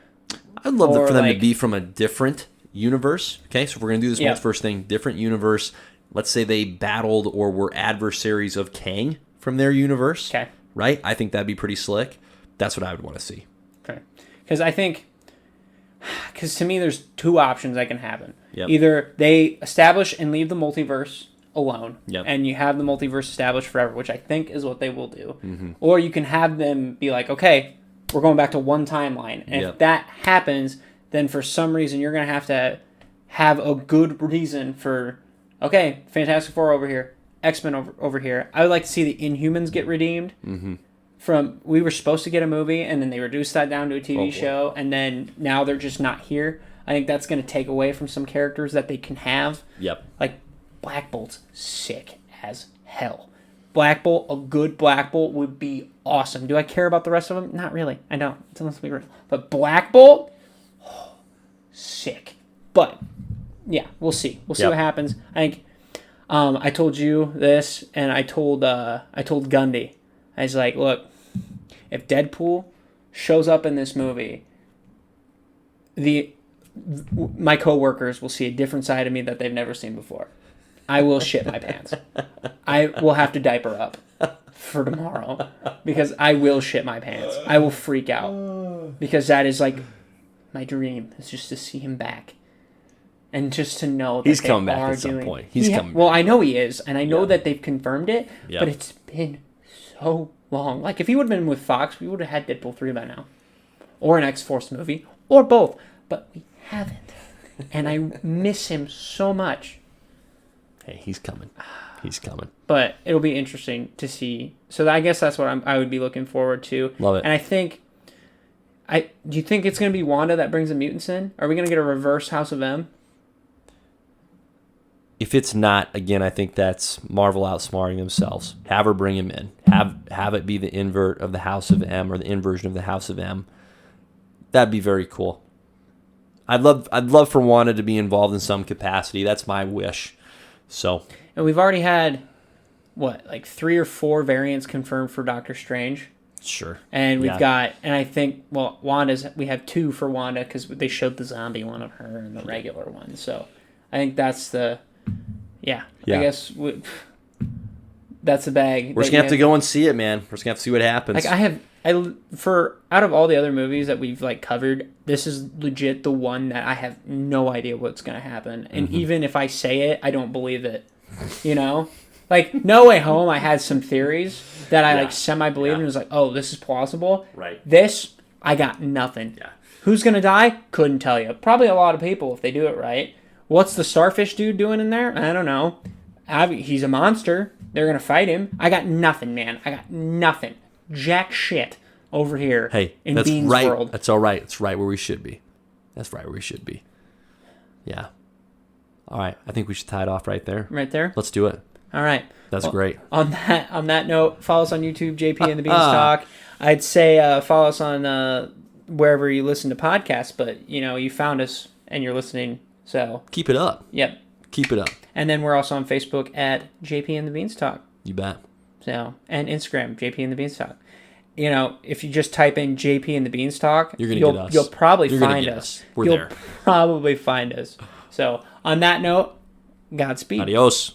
I'd love for them to be from a different universe. Okay, so if we're going to do this multiverse thing, different universe. Let's say they battled or were adversaries of Kang from their universe. Okay. Right? I think that'd be pretty slick. That's what I would want to see. Okay. Because to me, there's two options that can happen. Yep. Either they establish and leave the multiverse alone, yep, and you have the multiverse established forever, which I think is what they will do. Mm-hmm. Or you can have them be like, okay, we're going back to one timeline. And if that happens, then for some reason you're going to have a good reason for, okay, Fantastic Four over here, X-Men over here. I would like to see the Inhumans get redeemed. Mm-hmm. We were supposed to get a movie, and then they reduced that down to a TV show, and then now they're just not here. I think that's going to take away from some characters that they can have. Yep. Like, Black Bolt's sick as hell. Black Bolt, a good Black Bolt would be awesome. Do I care about the rest of them? Not really. I don't. Let's be real. But Black Bolt, sick. But, yeah, we'll see. We'll see what happens. I think I told you this, and I told Gundy. I was like, look, if Deadpool shows up in this movie, my coworkers will see a different side of me that they've never seen before. I will shit my pants. I will have to diaper up for tomorrow because I will shit my pants. I will freak out because that is like my dream, is just to see him back. And just to know that he's coming back at some point. He's coming. Well, I know he is, and I know that they've confirmed it, Yep. but it's been so long. Like, if he would have been with Fox, we would have had Deadpool 3 by now. Or an X-Force movie. Or both. But we haven't. And I miss him so much. Hey, he's coming. He's coming. But it'll be interesting to see. So I guess that's what I would be looking forward to. Love it. And I think... do you think it's going to be Wanda that brings the mutants in? Are we going to get a reverse House of M? If it's not, again, I think that's Marvel outsmarting themselves. Have her bring him in. Have it be the invert of the House of M, or the inversion of the House of M. That'd be very cool. I'd love for Wanda to be involved in some capacity. That's my wish. So. And we've already had, like 3 or 4 variants confirmed for Doctor Strange. Sure. And we've got, and I think, we have 2 for Wanda because they showed the zombie one of her and the regular one. So I think that's the. Yeah. I guess that's the bag. We're just going to have to go and see it, man. We're just going to have to see what happens. Like, out of all the other movies that we've, like, covered, this is legit the one that I have no idea what's going to happen. And even if I say it, I don't believe it. You know? Like No Way Home, I had some theories that I Yeah. like semi-believed and was like, oh, this is plausible. Right. This, I got nothing. Yeah. Who's going to die? Couldn't tell you. Probably a lot of people if they do it right. What's the starfish dude doing in there? I don't know. He's a monster. They're going to fight him. I got nothing, man. I got nothing. Jack shit over here Hey, in that's Bean's right. world. That's all right. It's right where we should be. That's right where we should be. Yeah. All right. I think we should tie it off right there. Right there? Let's do it. All right. That's great. On that note, follow us on YouTube, JP and the Beanstalk. I'd say follow us on wherever you listen to podcasts, but you found us and you're listening, so Keep it up. yep. Keep it up. And then we're also on Facebook at JP and the Beanstalk. You bet. So, and Instagram, JP and the Beanstalk. If you just type in JP and the Beanstalk, You're gonna you'll get us. you'll probably You're gonna find get us. us. We're You'll there. probably find us. So, on that note, Godspeed. Adios.